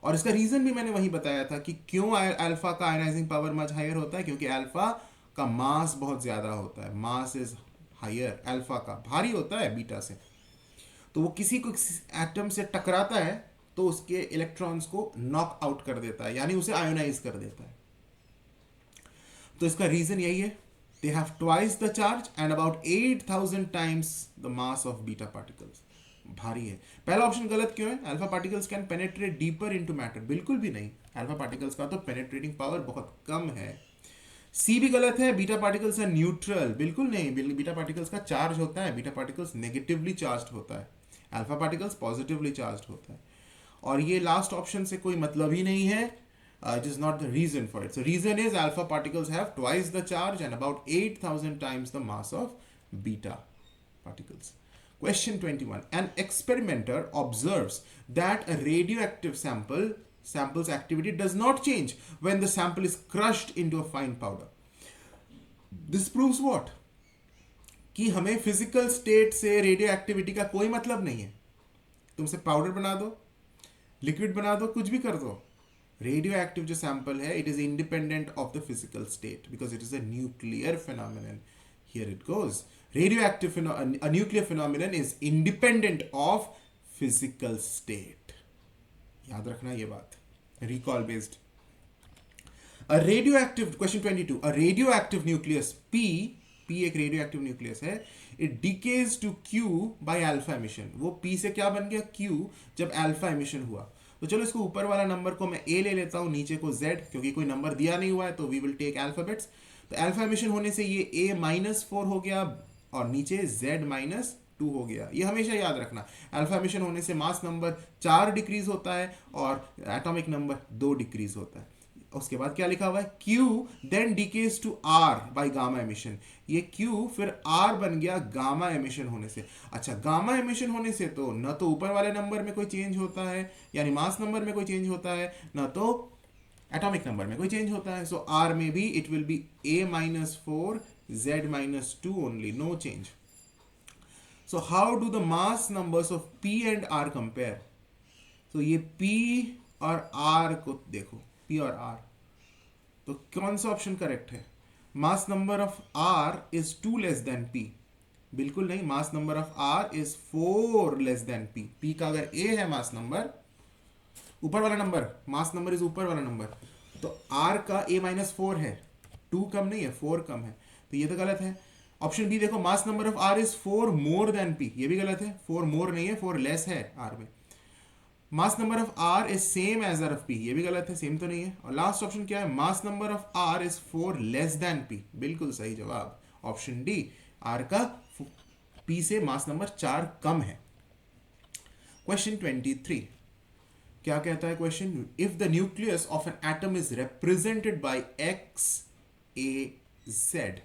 और इसका रीजन भी मैंने वही बताया था कि क्यों अल्फा का आयोनाइजिंग पावर मच हायर होता है, क्योंकि अल्फा का मास बहुत ज्यादा होता है, मास इज हायर, अल्फा का भारी होता है बीटा से, तो वो किसी को एटम से टकराता है तो उसके इलेक्ट्रॉन्स को नॉक आउट कर देता है, यानी उसे आयोनाइज कर देता है। तो इसका रीजन यही है they have twice the charge and about 8,000 times the mass of beta particles. भारी है. पहला ऑप्शन गलत क्यों है? Alpha particles can penetrate deeper into matter. बिल्कुल भी नहीं. अल्फा पार्टिकल्स का तो पेनेट्रेटिंग पावर बहुत कम है. सी भी गलत है. बीटा पार्टिकल्स है न्यूट्रल. बिल्कुल नहीं. बीटा पार्टिकल्स का चार्ज होता है. बीटा पार्टिकल्स नेगेटिवली चार्ज होता है. अल्फा पार्टिकल्स पॉजिटिवली चार्ज होता है. और ये लास्ट ऑप्शन से कोई मतलब ही नहीं है. It is not the reason for it. So reason is alpha particles have twice the charge and about 8,000 times the mass of beta particles. Question 21. An experimenter observes that a radioactive sample's activity does not change when the sample is crushed into a fine powder. This proves what? कि हमें physical state से radio activity का कोई मतलब नहीं है. तुमसे powder बना दो, लिक्विड बना दो, कुछ भी कर दो, रेडियो एक्टिव जो सैंपल है it is independent of the physical state because it is a nuclear phenomenon. Here it goes. Radioactive nuclear phenomenon is independent of physical state. याद रखना ये बात. Recall based. A radioactive. Question 22. A radioactive nucleus P एक radioactive nucleus है. It decays to Q by alpha emission. वो P से क्या बन गया? Q जब अल्फा एमिशन हुआ. तो चलो इसको ऊपर वाला नंबर को मैं A ले लेता हूं, नीचे को Z, क्योंकि कोई नंबर दिया नहीं हुआ है तो वी विल टेक अल्फाबेट्स. तो अल्फा एमिशन होने से ये A-4 हो गया और नीचे Z-2 हो गया. ये हमेशा याद रखना. अल्फा एमिशन होने से मास नंबर 4 डिक्रीज होता है और एटॉमिक नंबर 2 डिक्रीज होता है. उसके बाद क्या लिखा हुआ है? Q then decays to R by gamma emission. ये Q फिर R बन गया गामा एमिशन होने से. अच्छा, गामा एमिशन होने से तो न तो ऊपर वाले नंबर में कोई चेंज होता है यानी मास नंबर में कोई चेंज होता है, न तो एटॉमिक नंबर में कोई चेंज होता है. सो R में भी it will be A-4 Z-2 only, no change. So how do the mass numbers of P and R compare? तो ये P और R को देखो, P और R, तो कौन सा ऑप्शन करेक्ट है? मास number of R is 2 less than P. बिल्कुल नहीं. मास number of R is 4 less than P. P का अगर A है मास नंबर, ऊपर वाला नंबर, मास नंबर इज ऊपर वाला नंबर, तो R का A-4 है. 2 कम नहीं है, 4 कम है, तो ये तो गलत है. ऑप्शन बी देखो, मास number of R is 4 more than P. ये भी गलत है. 4 मोर नहीं है, 4 लेस है R में. Mass number of R is same as R of P. ये भी गलत है, सेम तो नहीं है. और लास्ट ऑप्शन क्या है? मास number of R is 4 less than P. बिल्कुल सही जवाब ऑप्शन डी. R का P से मास नंबर 4 कम है. क्वेश्चन 23. क्या कहता है question? If the nucleus of an atom is represented bye X A Z.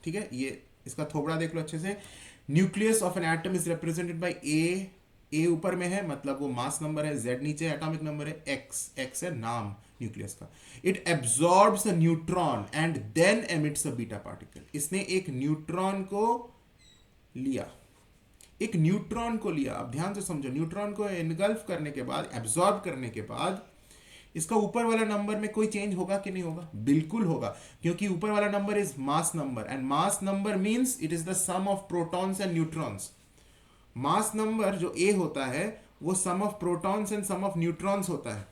ठीक है, ये इसका थोबड़ा देख लो अच्छे से. Nucleus of an atom is represented by A ऊपर में है, मतलब वो मास नंबर है. Z नीचे एटॉमिक नंबर है. X है नाम न्यूक्लियस का. It absorbs a neutron and then emits a beta particle. इसने एक न्यूट्रॉन को लिया, एक न्यूट्रॉन को लिया. अब ध्यान से समझो, न्यूट्रॉन को एनगल्फ करने के बाद, एब्जॉर्ब करने के बाद, इसका ऊपर वाला नंबर में कोई चेंज होगा कि नहीं होगा? बिल्कुल होगा, क्योंकि ऊपर वाला number is mass number and mass number means it is the sum of protons and neutrons. Mass number जो A होता है वो sum of protons and sum of neutrons होता है.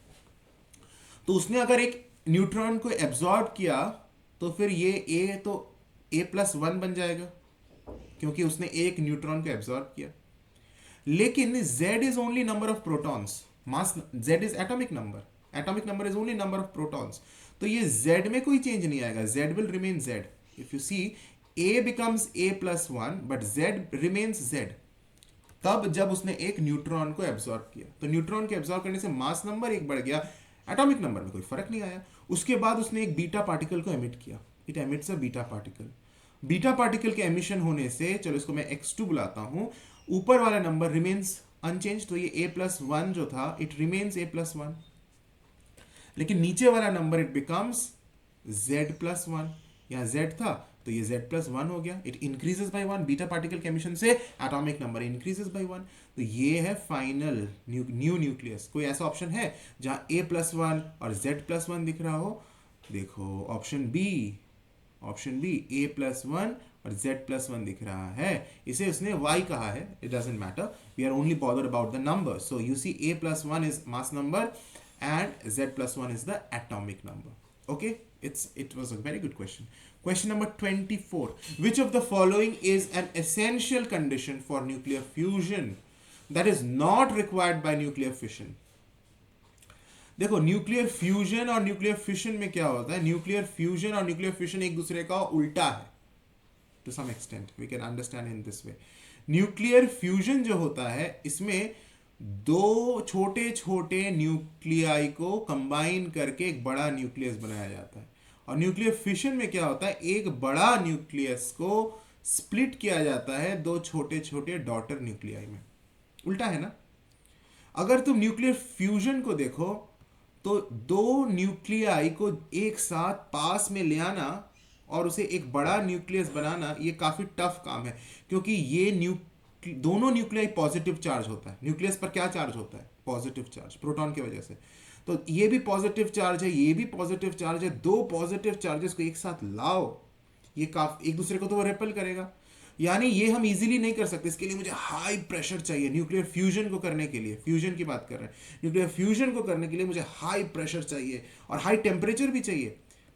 तो उसने अगर एक न्यूट्रॉन को एब्जॉर्ब किया तो फिर ये A तो A+1 बन जाएगा, क्योंकि उसने एक न्यूट्रॉन को एब्जॉर्ब किया. लेकिन Z is only number of protons. Mass Z is atomic number. Atomic number is only number of protons. तो ये Z में कोई चेंज नहीं आएगा. Z will remain Z. If you see, A becomes A+1 but Z remains Z. तब जब उसने एक न्यूट्रॉन को एब्जॉर्ब किया, तो न्यूट्रॉन को एब्जॉर्ब करने से मास नंबर एक बढ़ गया, एटॉमिक नंबर में कोई फर्क नहीं आया. उसके बाद उसने एक बीटा पार्टिकल को एमिट किया. It emits a beta particle. Beta particle के एमिशन होने से, चलो इसको मैं X2 बुलाता हूं, ऊपर वाला नंबर रिमेन्स अनचेंज. तो ये A+1 जो था इट रिमेन्स A+1. लेकिन नीचे वाला नंबर इट बिकम्स Z+1. यहां Z था तो ये Z+1 हो गया. It increases by 1. Beta particle के एमिशन से एटॉमिक नंबर इंक्रीजेस बाय 1. तो ये है फाइनल न्यू न्यूक्लियस. कोई ऐसा ऑप्शन है जहां A+1 और Z+1 दिख रहा हो? देखो ऑप्शन बी A+1 और Z+1 दिख रहा है. इसे उसने Y कहा है. It doesn't matter, we are only bothered about the number. So you see A+1 is mass number and Z+1 is the atomic number. Okay, it was a very good question. Question number 24. Which of the following is an essential condition for nuclear fusion that is not required by nuclear fission? देखो, nuclear fusion और nuclear fission में क्या होता है? Nuclear fusion और nuclear fission एक दूसरे का उल्टा है. To some extent we can understand in this way. Nuclear fusion जो होता है, इसमें दो छोटे छोटे न्यूक्लियाई को कंबाइन करके एक बड़ा न्यूक्लियस बनाया जाता है. और न्यूक्लियर फिशन में क्या होता है? एक बड़ा न्यूक्लियस को स्प्लिट किया जाता है दो छोटे छोटे डॉटर न्यूक्लियाई में. उल्टा है ना? अगर तुम न्यूक्लियर फ्यूजन को देखो तो दो न्यूक्लियाई को एक साथ पास में ले आना और उसे एक बड़ा न्यूक्लियस बनाना, ये काफी टफ काम है, क्योंकि ये दोनों न्यूक्लियाई पॉजिटिव चार्ज होता है. न्यूक्लियस पर क्या चार्ज होता है? पॉजिटिव चार्ज, प्रोटॉन की वजह से. तो ये भी पॉजिटिव चार्ज है, ये भी पॉजिटिव चार्ज है. दो पॉजिटिव चार्जेस को एक साथ लाओ, ये काफी एक दूसरे को तो वो रेपल करेगा. यानी ये हम इजीली नहीं कर सकते. इसके लिए मुझे हाई प्रेशर चाहिए. न्यूक्लियर फ्यूजन को करने के लिए, फ्यूजन की बात कर रहे हैं, न्यूक्लियर फ्यूजन को करने के लिए मुझे हाई प्रेशर चाहिए और हाई टेम्परेचर भी चाहिए,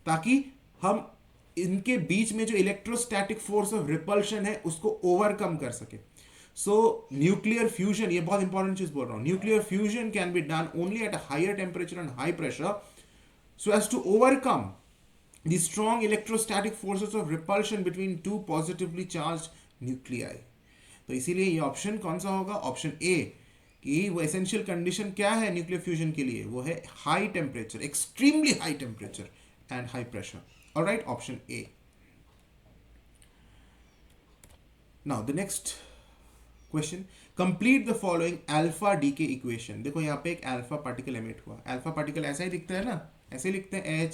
ताकि हम इनके बीच में जो इलेक्ट्रोस्टैटिक फोर्स ऑफ रिपल्शन है उसको ओवरकम कर सके. सो न्यूक्लियर फ्यूजन, ये बहुत इंपॉर्टेंट चीज बोल रहा हूं, nuclear fusion can be done only at a higher temperature and high pressure so as to overcome the strong electrostatic forces of repulsion between two positively charged nuclei. तो इसीलिए ये option कौन सा होगा? ऑप्शन ए, कि वो essential condition क्या है न्यूक्लियर फ्यूजन के लिए? वो है high temperature, extremely high temperature and high pressure. Alright, option A. Now the next question, complete the following alpha decay equation. देखो यहाँ पे एक अल्फा पार्टिकल एमिट हुआ. अल्फा पार्टिकल ऐसा ही दिखता है ना, ऐसे लिखते हैं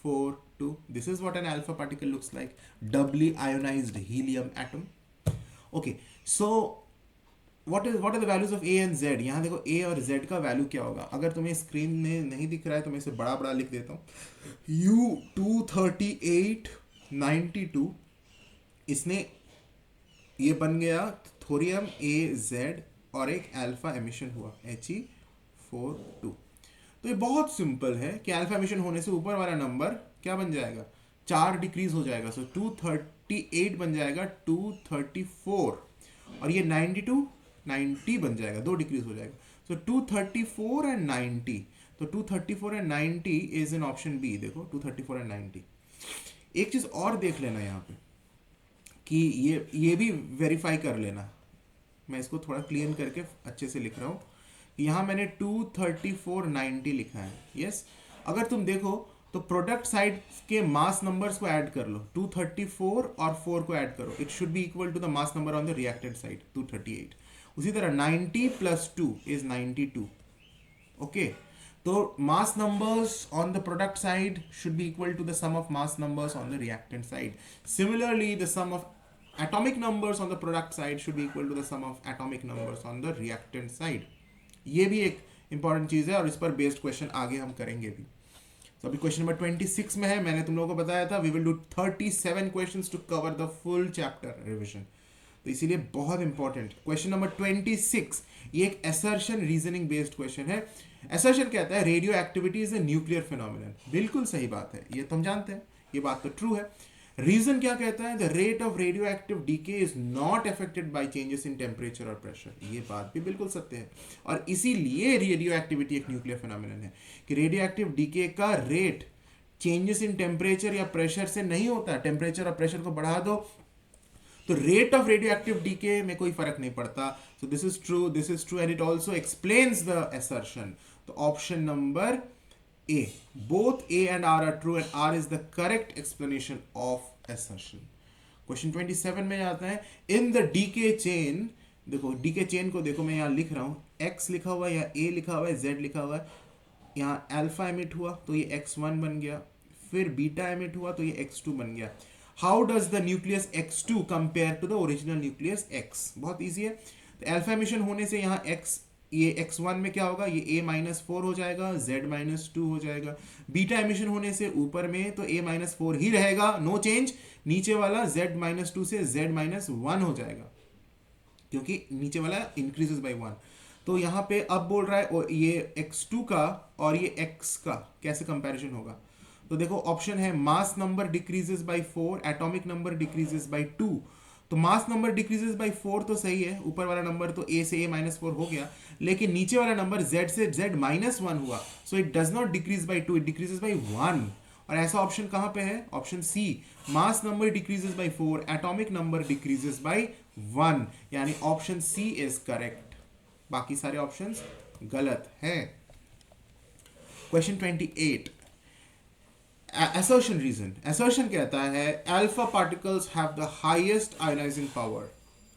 He42. This is what an alpha particle looks like. Doubly ionized helium atom. Okay, so what are the values of A and Z? यहाँ देखो ए और जेड का वैल्यू क्या होगा. अगर तुम्हें स्क्रीन में नहीं दिख रहा है तो मैं इसे बड़ा बड़ा लिख देता हूँ. U23892, इसने ये बन गया थोरियम AZ और एक अल्फा एमिशन हुआ He42. तो ये बहुत सिंपल है कि अल्फा एमिशन होने से ऊपर वाला नंबर क्या बन जाएगा? 4 डिक्रीज हो जाएगा. सो 238 बन जाएगा 234, और ये 90 बन जाएगा, 2 डिक्रीज हो जाएगा. So 234 and 90. तो 234 and 90 is in option B. देखो 234 एंड 90. एक चीज और देख लेना यहाँ पे कि ये भी वेरीफाई कर लेना. मैं इसको थोड़ा क्लीन करके अच्छे से लिख रहा हूँ. यहाँ मैंने 23490 लिखा है. यस, अगर तुम देखो तो प्रोडक्ट साइड के मास नंबर्स को ऐड कर लो. 234 और 4 को ऐड करो. It should be equal to the mass number on the reacted side 238. उसी तरह 90 प्लस 2 इज 92. ओके, तो मास numbers on the product side should be equal to the sum of mass numbers on the reactant side. Similarly, the sum of atomic numbers on the product side should be equal to the sum of atomic numbers on the reactant side. ये भी एक important चीज है और इस पर based question आगे हम करेंगे भी. तो अभी क्वेश्चन नंबर 26 में है. मैंने तुम लोगों को बताया था we will do 37 questions to cover the full chapter revision. तो इसीलिए बहुत इंपॉर्टेंट क्वेश्चन नंबर 26, ये एक असर्शन रीजनिंग बेस्ड क्वेश्चन है. असर्शन कहता है radioactivity is a nuclear phenomenon. बिल्कुल सही बात है, ये तुम जानते हैं, ये बात तो ट्रू है. रीजन क्या कहता है? The rate of radioactive decay is not affected by changes in temperature और प्रेशर. ये बात भी बिल्कुल सत्य है, और इसीलिए रेडियो एक्टिविटी एक न्यूक्लियर फिनोमिनन है कि रेडियो एक्टिव डीके का रेट चेंजेस इन टेम्परेचर या प्रेशर से नहीं होता. टेम्परेचर और प्रेशर को बढ़ा दो तो rate of radioactive decay में कोई फर्क नहीं पड़ता. So this is true and it also explains the assertion. तो option number A. Both A and R are true and R is the correct explanation of assertion. Question 27 में आता है in the decay chain. देखो decay chain को देखो, मैं यहाँ लिख रहा हूँ X लिखा हुआ है, यहाँ A लिखा हुआ है, Z लिखा हुआ है. यहाँ अल्फा एमिट हुआ तो ये X1 बन गया, फिर बीटा एमिट हुआ तो ये X2 बन गया. How does the nucleus X2 compare to the original nucleus X? बहुत ईजी है. तो अल्फा एमिशन होने से यहाँ ये x1 में क्या होगा? ये a-4 हो जाएगा, z-2 हो जाएगा. बीटा एमिशन होने से ऊपर में तो a-4 ही रहेगा, नो चेंज. नीचे वाला z-2 से z-1 हो जाएगा, क्योंकि नीचे वाला इंक्रीजेस बाय 1. तो यहाँ पे अब बोल रहा है ये x2 का और ये x का कैसे कंपैरिजन होगा. तो देखो ऑप्शन है मास number decreases by 4, atomic number decreases by 2। तो मास नंबर डिक्रीजेस बाय 4 तो सही है, ऊपर वाला नंबर तो a से a-4 हो गया, लेकिन नीचे वाला नंबर z से z-1 हुआ, so it does not decrease by 2, it decreases by 1। और ऐसा ऑप्शन कहां पे है? Option C, mass number decreases by 4, atomic number decreases by 1, यानी ऑप्शन सी इज करेक्ट। बाकी सारे ऑप्शंस गलत हैं। क्वेश्चन 28, assertion reason, assertion कहता है alpha particles have the highest ionizing power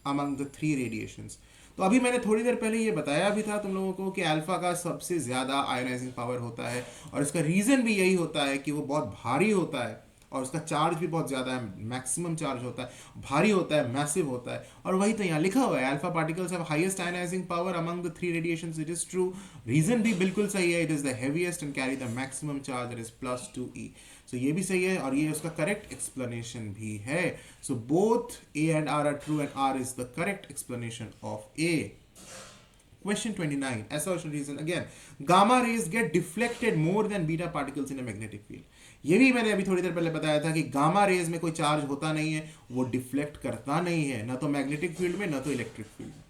among the three radiations। तो अभी मैंने थोड़ी देर पहले ये बताया भी था तुम लोगों को कि अल्फा का सबसे ज़्यादा आयोनाइजिंग पावर होता है, और इसका रीज़न भी यही होता है कि वो बहुत भारी होता है और उसका चार्ज भी बहुत ज़्यादा है, मैक्सिमम चार्ज होता है, भारी होता है, मैसिव होता है। और वही तो यहाँ लिखा हुआ है, alpha particles have highest ionising power among the three radiations. It is true, reason भी बिल्कुल सही है, it is the heaviest and carry the maximum charge, that is +2e। सो ये भी सही है और ये उसका करेक्ट एक्सप्लेनेशन भी है। So both A and R are true and R is the correct explanation of A. Question 29, assertion reason again, gamma rays get deflected more than beta particles in a magnetic field। ये भी मैंने अभी थोड़ी देर पहले बताया था कि gamma rays में कोई चार्ज होता नहीं है, वो डिफ्लेक्ट करता नहीं है, ना तो मैग्नेटिक फील्ड में ना तो इलेक्ट्रिक फील्ड में।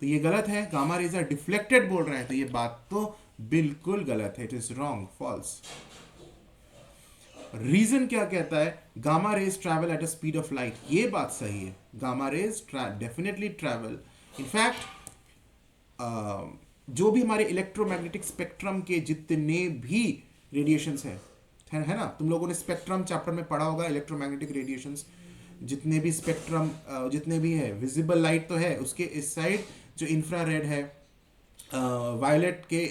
तो ये गलत है, गामा रेज आर डिफ्लेक्टेड बोल रहे हैं, तो ये बात तो बिल्कुल गलत है, it is wrong, false. Reason क्या कहता है? Gamma rays travel at a speed of light, ये बात सही है, gamma rays definitely travel. In fact जो भी हमारे इलेक्ट्रोमैग्नेटिक स्पेक्ट्रम के जितने भी रेडिएशंस है ना, तुम लोगों ने स्पेक्ट्रम चैप्टर में पढ़ा होगा, इलेक्ट्रोमैग्नेटिक रेडिएशंस जितने भी स्पेक्ट्रम जितने भी है, विजिबल लाइट तो है, उसके इस साइड जो इंफ्रारेड है, वायलेट के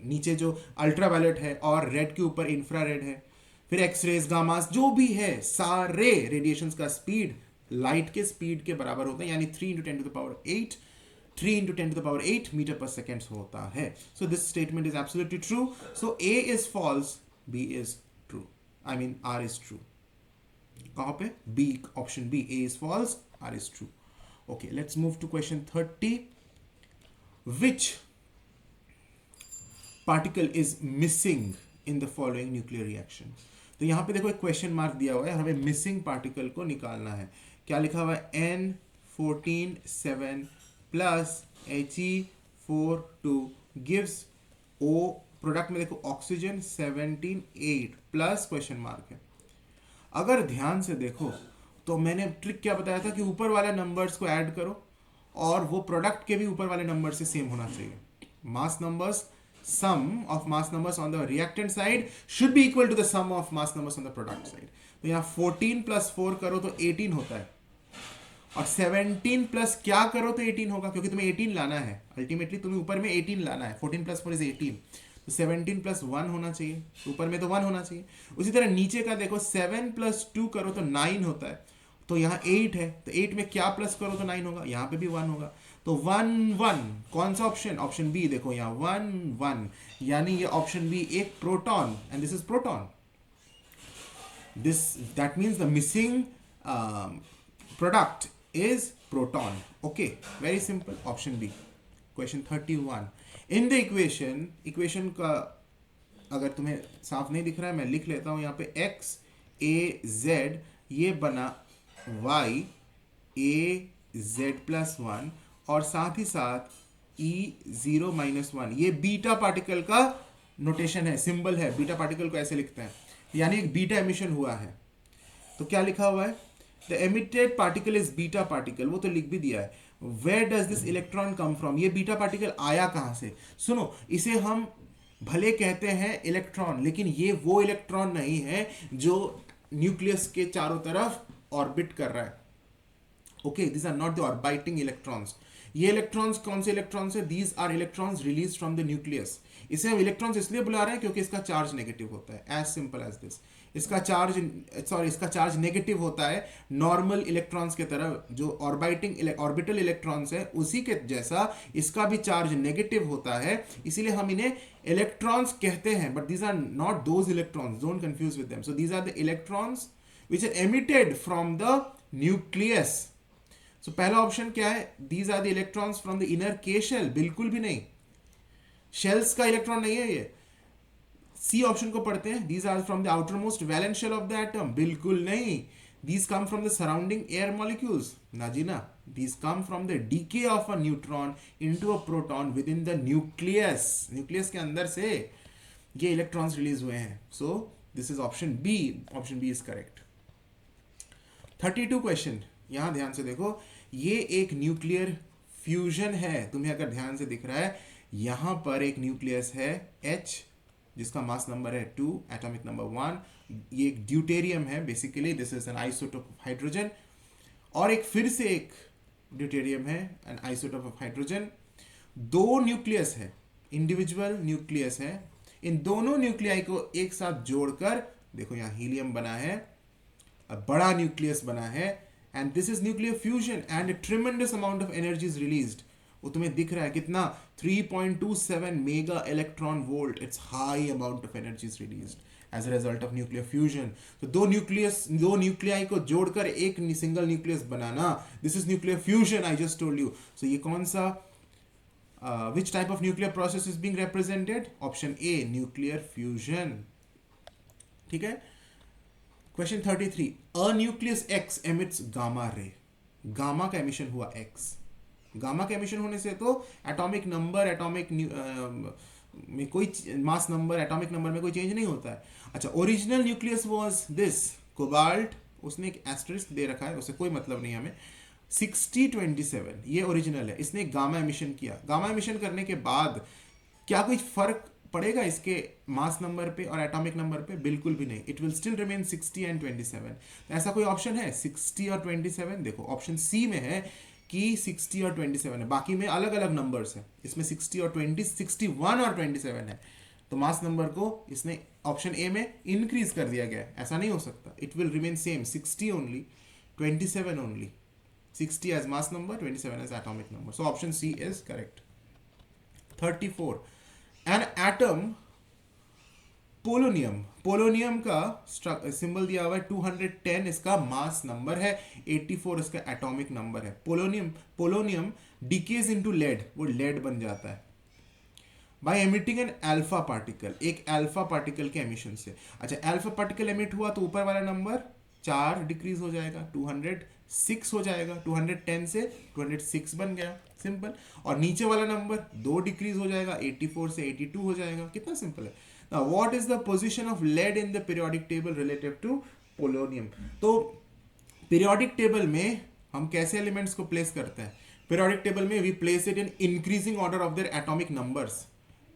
नीचे जो अल्ट्रावायलेट है, और रेड के ऊपर इंफ्रारेड है, फिर एक्सरेज, गामास, जो भी है सारे रेडिएशंस का स्पीड लाइट के स्पीड के बराबर होता है, यानी 3 × 10⁸ 3 × 10⁸ मीटर पर सेकेंड होता है। So this statement is absolutely true. So A is false, B is true, I mean R is true. कहां पे? B, option B, A is false, R is true. Okay, let's move to question 30। Which particle is missing in the following nuclear reaction? तो यहां पे देखो एक question mark दिया हुआ है, हमें मिसिंग पार्टिकल को निकालना है। क्या लिखा हुआ है? N14 7 plus He42 gives O, product में देखो ऑक्सीजन 17 8 प्लस क्वेश्चन मार्क है। अगर ध्यान से देखो तो मैंने ट्रिक क्या बताया था कि ऊपर वाले नंबर्स को ऐड करो और वो प्रोडक्ट के भी ऊपर वाले नंबर से सेम होना चाहिए। मास numbers, sum of mass numbers on the reactant side should be equal to the sum of mass numbers on the product side। तो यहाँ 14 + 4 करो तो 18 होता है, और 17 प्लस क्या करो तो 18 होगा, क्योंकि तुम्हें 18 लाना है, अल्टीमेटली तुम्हें ऊपर में 18 लाना है। 14 + 4 = 18, तो 17 + 1 होना चाहिए, ऊपर में तो 1 होना चाहिए। उसी तरह नीचे का देखो, 7 + 2 करो तो 9 होता है, तो यहाँ 8 है, तो 8 में क्या प्लस करो तो 9 होगा, यहाँ पे भी 1 होगा, तो 1 1 कौन सा ऑप्शन? Option B. देखो यहाँ 1 1, यानी ये ऑप्शन बी एक proton, and this is proton, that means the missing product is proton। okay, very simple, option B। question 31, in the equation का अगर तुम्हें साफ नहीं दिख रहा है मैं लिख लेता हूं, यहाँ पे x a z ये बना y a z + 1, और साथ ही साथ E0 - 1, ये बीटा पार्टिकल का नोटेशन है, सिंबल है, बीटा पार्टिकल को ऐसे लिखते हैं, यानी एक बीटा एमिशन हुआ है। तो क्या लिखा हुआ है? The emitted particle is beta particle, वो तो लिख भी दिया है। Where does this electron come from? ये बीटा पार्टिकल आया कहां से? सुनो, इसे हम भले कहते हैं इलेक्ट्रॉन, लेकिन ये वो इलेक्ट्रॉन नहीं है जो न्यूक्लियस के चारों तरफ ऑर्बिट कर रहा है। Okay, these are not the orbiting electrons। ये इलेक्ट्रॉन्स कौन से इलेक्ट्रॉन्स है? These are electrons released from the nucleus। इसे हम इलेक्ट्रॉन्स इसलिए बुला रहे हैं क्योंकि इसका चार्ज नेगेटिव होता है, एज सिंपल एज दिस। इसका चार्ज नेगेटिव होता है नॉर्मल इलेक्ट्रॉन्स के तरह, जो ऑर्बिटल इलेक्ट्रॉन्स है उसी के जैसा इसका भी चार्ज नेगेटिव होता है, इसीलिए हम इन्हें इलेक्ट्रॉन्स कहते हैं। But these are not those electrons, don't confuse with them. So these are the electrons which are emitted from the nucleus. So पहला ऑप्शन क्या है? These are the electrons from the inner K shell, बिल्कुल भी नहीं, shells का electron नहीं है ये। सी ऑप्शन को पढ़ते हैं, these are from the outermost valence shell of the atom, बिल्कुल नहीं, these come from the surrounding air molecules, ना जी ना, these come from the decay of a neutron into a proton within the nucleus, nucleus के अंदर से ये electrons release हुए हैं। So this is option B is correct. 32 question, यहां ध्यान से देखो, ये एक न्यूक्लियर फ्यूजन है, तुम्हें अगर ध्यान से दिख रहा है यहां पर एक न्यूक्लियस है H जिसका मास नंबर है 2, एटॉमिक नंबर 1, ये एक ड्यूटेरियम है, basically this is an isotope of hydrogen, और एक फिर से एक ड्यूटेरियम है, एन आइसोटोप ऑफ हाइड्रोजन, दो न्यूक्लियस है, इंडिविजुअल न्यूक्लियस है, इन दोनों न्यूक्लियाई को एक साथ जोड़कर देखो यहां हीलियम बना है, बड़ा न्यूक्लियस बना है, and this is nuclear fusion and tremendous amount of energy is released. वो तुम्हें दिख रहा है कितना, 3.27 mega electron volt, it's high amount of energy is released as a result of nuclear fusion. तो दो न्यूक्लियाई को जोड़कर एक सिंगल न्यूक्लियस बनाना, this is nuclear fusion, I just told you. So ये कौन सा which type of nuclear process is being represented? Option A, nuclear fusion. ठीक है। Question 33, a nucleus X emits gamma ray, gamma का emission हुआ X, gamma का emission होने से तो एटॉमिक नंबर, एटॉमिक में कोई मास नंबर, एटॉमिक नंबर में कोई चेंज नहीं होता है। अच्छा, original nucleus was this cobalt, उसने एक एस्टेरिस्क दे रखा है, उससे कोई मतलब नहीं हमें, 6027 ये ओरिजिनल है, इसने गामा एमिशन किया, गामा एमिशन करने के बाद क्या कोई फर्क पड़ेगा इसके मास नंबर पे और एटॉमिक नंबर पे? बिल्कुल भी नहीं, it will still remain 60 and 27। तो ऐसा कोई ऑप्शन है 60 और 27? देखो ऑप्शन सी में है कि 60 और 27 है, बाकी में अलग अलग नंबर्स है, इसमें 60 और 20, 61 और 27 है, तो मास नंबर को इसने ऑप्शन ए में इंक्रीज कर दिया गया है, ऐसा नहीं हो सकता, it will remain same, 60 only, 27 only, 60 as mass number, 27 as atomic number. So option C is correct. 34, an atom polonium, polonium का सिंबल दिया हुआ है 210, इसका मास नंबर है 84, इसका एटॉमिक नंबर है। पोलोनियम डिकेज इनटू लेड, वो लेड बन जाता है by emitting an alpha particle, एक अल्फा पार्टिकल के एमिशन से। अच्छा, अल्फा पार्टिकल एमिट हुआ तो ऊपर वाला नंबर 4 डिक्रीज हो जाएगा, 206 हो जाएगा, 210 से 206 बन गया, सिंपल। और नीचे वाला नंबर 2 डिक्रीज हो जाएगा, 84 से 82 हो जाएगा, कितना सिंपल है। Now, what is the position of lead in the periodic table relative to polonium? तो periodic table में हम कैसे एलिमेंट्स को प्लेस करते हैं? periodic table में we place it in increasing order of their atomic numbers,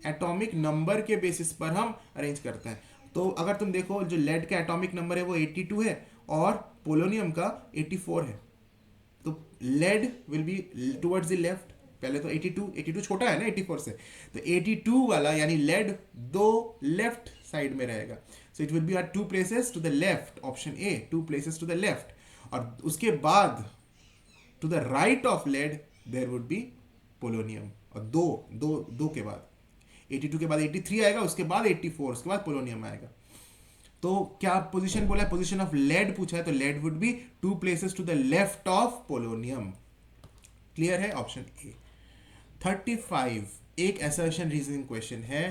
atomic number के basis पर हम अरेंज करते हैं। तो अगर तुम देखो जो लेड का एटॉमिक नंबर है वो 82 है और पोलोनियम का 84 है, तो lead will be towards the left, पहले तो 82 छोटा है ना 84 से, तो 82 वाला यानी लेड दो लेफ्ट साइड में रहेगा, so it will be at 2 places to the left, option A 2 places to the left, और उसके बाद to the right of lead there would be polonium, और दो के बाद 82 के बाद 83 आएगा, उसके बाद 84, उसके बाद पोलोनियम आएगा। तो क्या पोजीशन बोला है? पोजीशन ऑफ लेड पूछा है, तो lead would be 2 places to the left of polonium. Clear है? Option A. 35 एक असर्शन रीजनिंग क्वेश्चन है।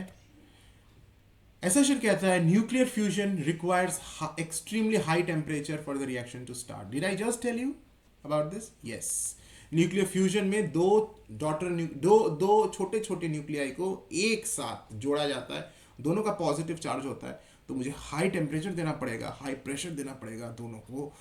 असर्शन कहता है nuclear fusion requires extremely high temperature for the reaction to start. Did I just tell you about this? Yes, nuclear fusion में दो छोटे छोटे nuclei को एक साथ जोड़ा जाता है, दोनों का पॉजिटिव चार्ज होता है, तो मुझे हाई टेम्परेचर देना पड़ेगा, हाई प्रेशर देना पड़ेगा दोनों को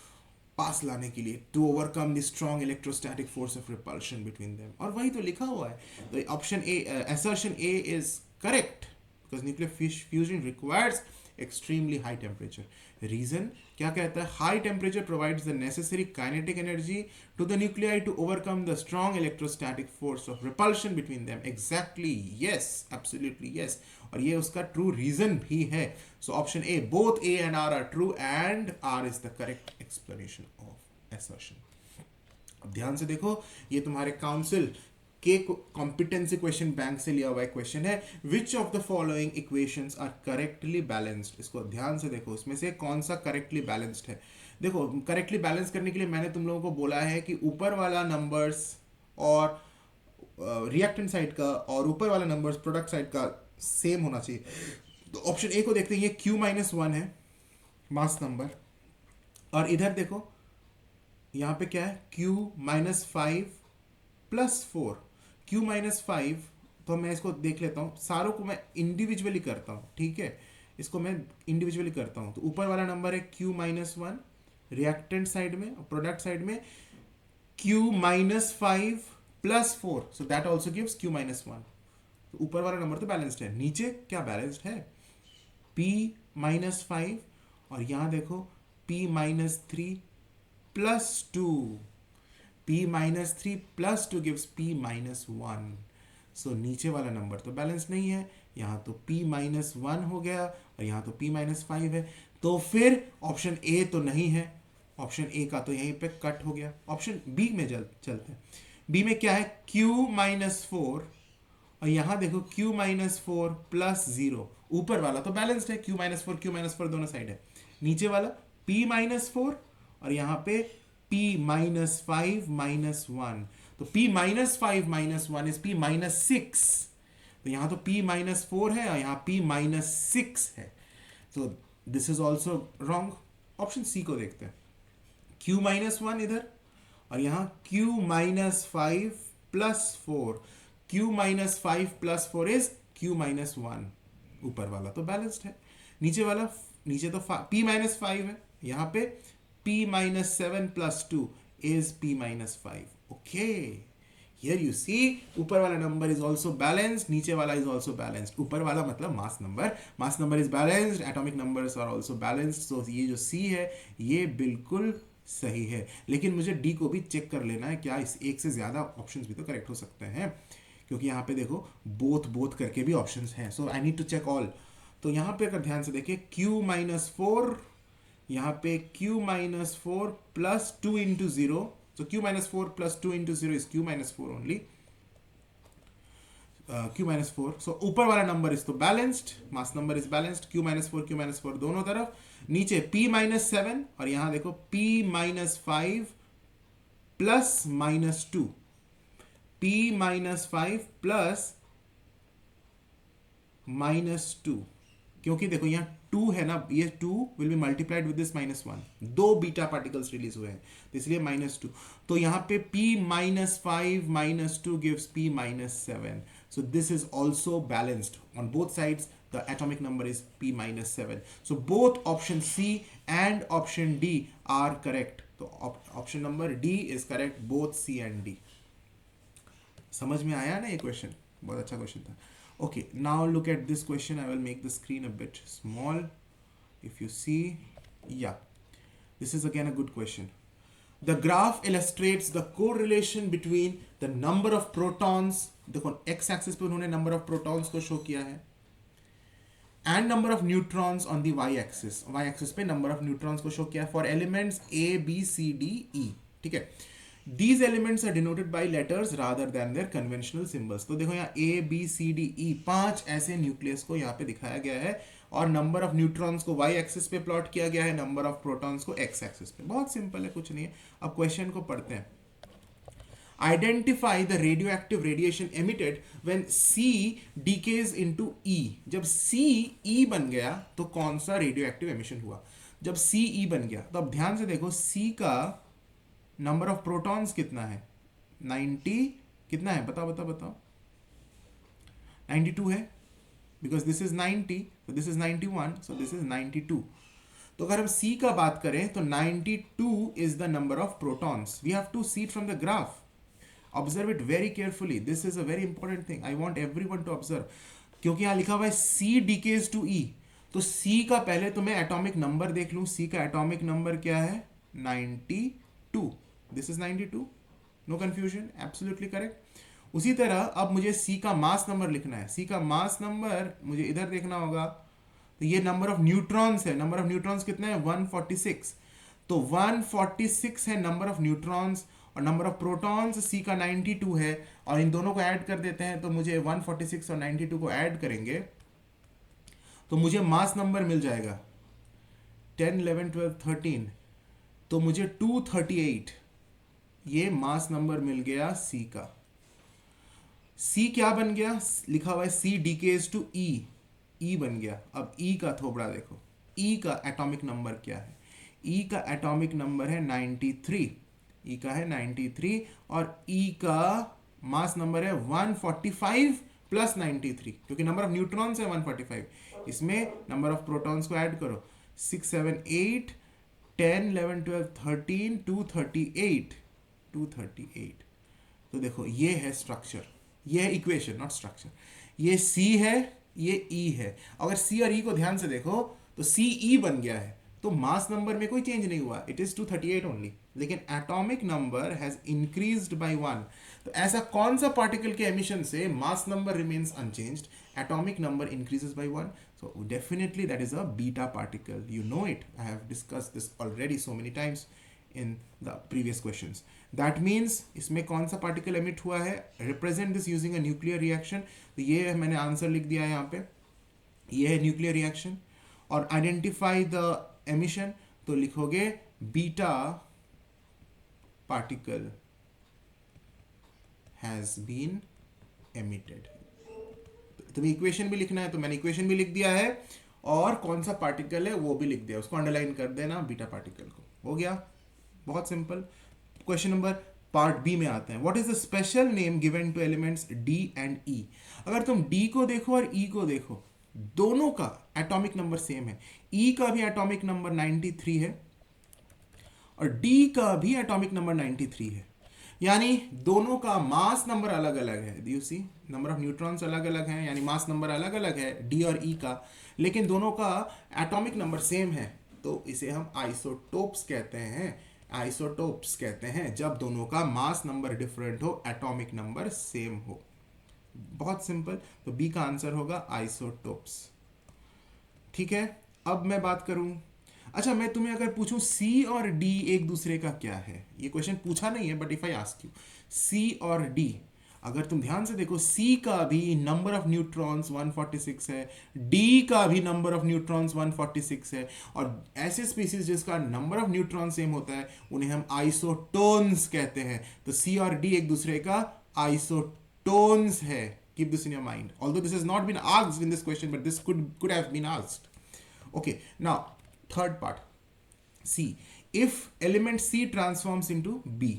पास लाने के लिए, to overcome the strong electrostatic force of repulsion between them, और वही तो लिखा हुआ है। तो option A, assertion A is correct because nuclear fusion requires extremely high temperature. Reason क्या कहता है? High temperature provides the necessary kinetic energy to the nuclei to overcome the strong electrostatic force of repulsion between them. Exactly, yes, absolutely yes, और ये उसका true reason भी है। So option A, both A and R true and R is the correct explanation of assertion. अब ध्यान से देखो, ये तुम्हारे काउंसिल के कॉम्पिटेंसी क्वेश्चन बैंक से लिया हुआ एक क्वेश्चन है। Which of the following equations are correctly balanced? इसको ध्यान से देखो, इसमें से कौन सा करेक्टली बैलेंस्ड है। देखो, करेक्टली बैलेंस करने के लिए मैंने तुम लोगों को बोला है कि ऊपर वाला नंबर्स और रिएक्टेंट साइड का और ऊपर वाला नंबर्स प्रोडक्ट साइड का सेम होना चाहिए। तो ऑप्शन ए को देखते हैं, ये Q-1 है मास नंबर, और इधर देखो यहाँ पे क्या है Q-5 + 4, Q-5, तो मैं इसको देख लेता हूँ, सारों को मैं इंडिविजुअली करता हूँ, ठीक है, इसको मैं इंडिविजुअली करता हूँ। तो ऊपर वाला नंबर है Q-1 रिएक्टेंट साइड में, और प्रोडक्ट साइड में Q-5 + 4, so that also gives Q-1। तो ऊपर वाला नंबर तो बैलेंस्ड है, नीचे क्या बैलेंस्ड है, P-5, और यहाँ देखो P-3 + 2, P-3 + 2 gives P-1, सो नीचे वाला नंबर तो बैलेंस नहीं है, यहाँ तो P-1 हो गया और यहाँ तो P-5 है, तो फिर ऑप्शन ए तो नहीं है, ऑप्शन ए का तो यहीं पे कट हो गया। ऑप्शन बी में चलते हैं। बी में क्या है Q-4, और यहाँ देखो Q-4 + 0, ऊपर वाला तो बैलेंस्ड है, Q-4 दोनों साइड है, नीचे वाला P-4 और यहाँ पे P-5 - 1, तो P-5 - 1 इज P-6, तो यहाँ तो P-4 है और यहाँ P-6 है, तो this is also wrong. Option C को देखते हैं, Q-1 इधर और यहाँ Q-5 + 4, Q-5 + 4 इज Q-1, ऊपर वाला तो बैलेंस्ड है, नीचे वाला, नीचे तो P-5 है, यहाँ पे P-7 + 2 is P-5, okay, here you see ऊपर वाला नंबर इज ऑल्सो बैलेंस्ड, नीचे वाला इज ऑल्सो बैलेंस्ड, ऊपर वाला मतलब mass number is balanced, atomic numbers are also balanced, so ये जो सी है ये बिल्कुल सही है। लेकिन मुझे डी को भी चेक कर लेना है, क्या इस एक से ज्यादा ऑप्शंस भी तो करेक्ट हो सकते हैं, क्योंकि यहाँ पे देखो बोथ करके भी ऑप्शंस हैं, so I need to check all. तो यहाँ पे अगर ध्यान से देखिए Q-4, यहाँ पे Q-4 + 2 × 0, so Q-4 + 2 × 0 is Q-4 only, Q-4, so ऊपर वाला नंबर इज तो balanced, mass number is balanced, Q-4 दोनों तरफ, नीचे P-7 और यहाँ देखो P-5 + -2, P-5 + -2, क्योंकि देखो यहाँ 2 है ना, ये 2 will be multiplied with this -1, दो बीटा पार्टिकल्स रिलीज हुए हैं, तो इसलिए -2, तो यहाँ पे P-5 - 2 gives P-7, so this is also balanced on both sides, the atomic number is P-7, so both option C and option D are correct, तो option number D is correct, both C and D। समझ में आया ना ये question, बहुत अच्छा question था। Okay, now look at this question. I will make the screen a bit small. If you see, yeah, this is again a good question. The graph illustrates the correlation between the number of protons, देखो x axis पे उन्होंने number of protons को show किया है, and number of neutrons on the y axis पे number of neutrons को show किया है for elements A, B, C, D, E, ठीक है। These elements are denoted by letters rather than their conventional symbols, तो देखो यहाँ A, B, C, D, E 5 ऐसे न्यूक्लियस को यहाँ पे दिखाया गया है, और नंबर ऑफ न्यूट्रॉन्स को y एक्सिस पे प्लॉट किया गया है, नंबर ऑफ प्रोटॉन्स को x एक्सिस पे। बहुत सिंपल है, कुछ नहीं है। अब क्वेश्चन को पढ़ते हैं। Identify the radio active radiation emitted when C decays into E, जब C E बन गया तो कौन सा रेडियो एक्टिव एमिशन हुआ, जब C E बन गया। तो अब ध्यान से देखो, C का नंबर ऑफ प्रोटॉन्स कितना है, 90, कितना है बताओ 92 है, because this is 90, so this is 91, so this is 92। तो अगर हम C का बात करें तो 92 is the number of protons. We have to see it from the graph, observe it very carefully, this is a very important thing, I want everyone to observe, क्योंकि यहाँ लिखा हुआ है C डिकेज टू E, तो C का पहले तो मैं एटॉमिक नंबर देख लूं, C का एटॉमिक नंबर क्या है 92, this is 92, no confusion, absolutely correct. उसी तरह अब मुझे C का मास नंबर लिखना है, C का मास नंबर मुझे इधर देखना होगा, तो ये नंबर ऑफ न्यूट्रॉन्स है, नंबर ऑफ न्यूट्रॉन्स कितने हैं 146, तो 146 है नंबर ऑफ न्यूट्रॉन्स, और नंबर ऑफ प्रोटॉन्स C का 92 है, और इन दोनों को ऐड कर देते हैं, तो मुझे 146 और 92 को ऐड करेंगे तो मुझे मास नंबर मिल जाएगा 10, 11, 12, 13, तो मुझे 238, ये मास नंबर मिल गया C का। C क्या बन गया, लिखा हुआ है C डिकेज टू E, ई बन गया। अब ई का थोबड़ा देखो, ई का एटॉमिक नंबर क्या है? ई का एटॉमिक नंबर है 93, ई का है 93 और ई का मास नंबर है 145 प्लस 93, क्योंकि नंबर ऑफ न्यूट्रॉन्स है 145, इसमें नंबर ऑफ प्रोटॉन्स को ऐड करो 6 7 8 10 11 12 13 238 238। तो देखो ये है स्ट्रक्चर, ये है इक्वेशन नॉट स्ट्रक्चर। ये सी है, ये ई है। अगर सी और ई को ध्यान से देखो तो सी ई बन गया है, तो मास नंबर में कोई चेंज नहीं हुआ, इट इज 238 ओनली, लेकिन atomic number has increased by 1। तो ऐसा कौन सा पार्टिकल के एमिशन से mass number remains unchanged, atomic number increases by 1? So definitely that is a beta particle. You know it. I have discussed this already so many times in the previous questions. That means इसमें कौन सा particle emit हुआ है? Represent this using a nuclear reaction. तो ये मैंने answer लिख दिया है यहाँ पे, ये है न्यूक्लियर रिएक्शन। और आइडेंटिफाई द एमिशन, तो लिखोगे beta particle has been emitted. तुम्हें इक्वेशन भी लिखना है तो मैंने इक्वेशन भी लिख दिया है, और कौन सा पार्टिकल है वो भी लिख दिया, उसको अंडरलाइन कर देना, बीटा पार्टिकल को। हो गया, बहुत simple. Question number part B में आते हैं। What is the special name given to elements D and E? अगर तुम डी को देखो और ई को देखो, दोनों का एटॉमिक नंबर सेम है। ई का भी एटॉमिक नंबर 93 है और डी का भी एटॉमिक नंबर 93 है, यानी दोनों का मास नंबर अलग अलग है। You see, number of neutrons अलग अलग हैं, यानी मास नंबर अलग अलग है डी और ई का, लेकिन दोनों का एटॉमिक नंबर सेम है। तो इसे हम आइसोटोप्स कहते हैं, आइसोटोप्स कहते हैं जब दोनों का मास नंबर डिफरेंट हो, एटॉमिक नंबर सेम हो। बहुत सिंपल। तो बी का आंसर होगा आइसोटोप्स। ठीक है, अब मैं बात करूं, अच्छा मैं तुम्हें अगर पूछूं सी और डी एक दूसरे का क्या है, ये क्वेश्चन पूछा नहीं है but if I ask you C और डी, अगर तुम ध्यान से देखो सी का भी नंबर ऑफ न्यूट्रॉन्स 146 है, डी का भी नंबर ऑफ न्यूट्रॉन्स 146 है, और ऐसे स्पीसीज जिसका नंबर ऑफ न्यूट्रॉन सेम होता है उन्हें हम आइसोटोन्स कहते हैं। तो सी और डी एक दूसरे का आइसोटोन्स है। Keep this in your mind. Although this has not been asked in this question, but this could have been asked. Okay, now third part. C. If element C transforms into B,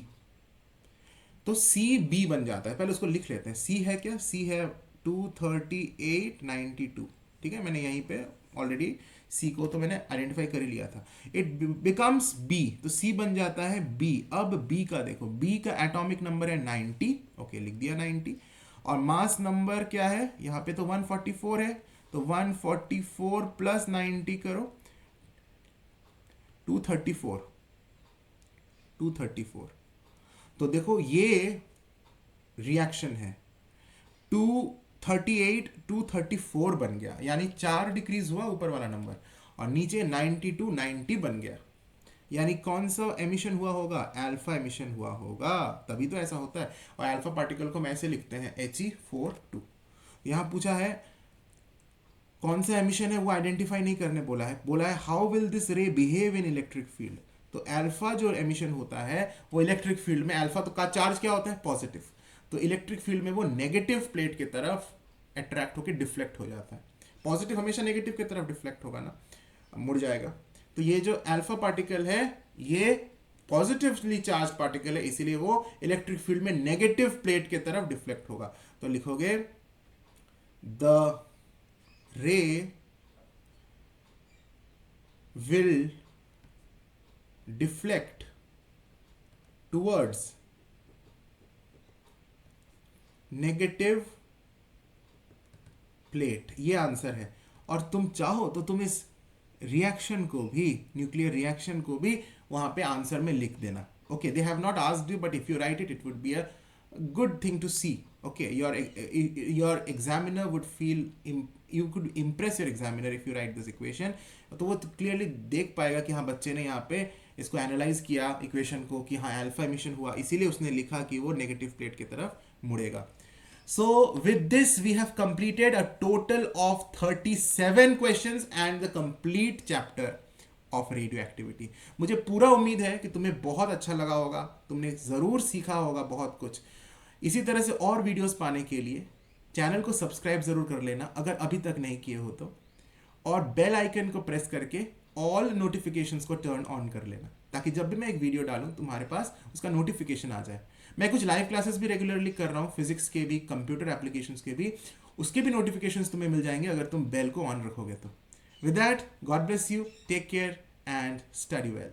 तो C B बन जाता है। पहले उसको लिख लेते हैं। C है क्या? C है 238 92। ठीक है, मैंने यहीं पे ऑलरेडी C को तो मैंने आइडेंटिफाई कर ही लिया था। इट बिकम्स B, तो C बन जाता है B। अब B का देखो, B का एटॉमिक नंबर है 90। ओके, लिख दिया 90। और मास नंबर क्या है यहाँ पे? तो 144 है, तो 144 प्लस 90 करो 234। 234। तो देखो ये रिएक्शन है, 238 234 बन गया, यानी 4 डिक्रीज हुआ ऊपर वाला नंबर, और नीचे 92 90 बन गया। यानी कौन सा एमिशन हुआ होगा? अल्फा एमिशन हुआ होगा, तभी तो ऐसा होता है। और अल्फा पार्टिकल को हम ऐसे लिखते हैं He42। यहां पूछा है कौन सा एमिशन है, वो आइडेंटिफाई नहीं करने बोला है, बोला है हाउ विल दिस रे बिहेव इन इलेक्ट्रिक फील्ड। तो अल्फा जो एमिशन होता है वो इलेक्ट्रिक फील्ड में, अल्फा तो का चार्ज क्या होता है? पॉजिटिव। तो इलेक्ट्रिक फील्ड में वो नेगेटिव प्लेट की तरफ अट्रैक्ट होकर डिफ्लेक्ट हो जाता है। पॉजिटिव हमेशा नेगेटिव की तरफ डिफ्लेक्ट होगा ना, मुड़ जाएगा। तो ये जो अल्फा पार्टिकल है ये पॉजिटिवली चार्ज पार्टिकल है, इसीलिए वो इलेक्ट्रिक फील्ड में नेगेटिव प्लेट की तरफ डिफ्लेक्ट होगा। तो लिखोगे द रे will deflect towards negative plate, ये आंसर है। और तुम चाहो तो तुम इस रिएक्शन को भी, न्यूक्लियर रिएक्शन को भी वहां पे आंसर में लिख देना। Okay, they have not asked you, but if you write it, it would be a good thing to see. Okay, your examiner would feel, you could impress your examiner if you write this equation. तो वो clearly देख पाएगा कि हाँ बच्चे ने यहाँ पे इसको एनालाइज किया इक्वेशन को, कि हाँ अल्फा एमिशन हुआ, इसीलिए उसने लिखा कि वो नेगेटिव प्लेट की तरफ मुड़ेगा। So with this we have completed a total of 37 questions and the complete chapter of radioactivity. मुझे पूरा उम्मीद है कि तुम्हें बहुत अच्छा लगा होगा, तुमने ज़रूर सीखा होगा बहुत कुछ। इसी तरह से और वीडियोस पाने के लिए चैनल को सब्सक्राइब ज़रूर कर लेना अगर अभी तक नहीं किए हो तो, और बेल आइकन को प्रेस करके ऑल नोटिफिकेशंस को टर्न ऑन कर लेना, ताकि जब भी मैं एक वीडियो डालूं तुम्हारे पास उसका नोटिफिकेशन आ जाए। मैं कुछ लाइव क्लासेस भी रेगुलरली कर रहा हूँ, फिजिक्स के भी, कंप्यूटर एप्लीकेशंस के भी, उसके भी नोटिफिकेशंस तुम्हें मिल जाएंगे अगर तुम बेल को ऑन रखोगे तो। With that, God bless you, take care and study well.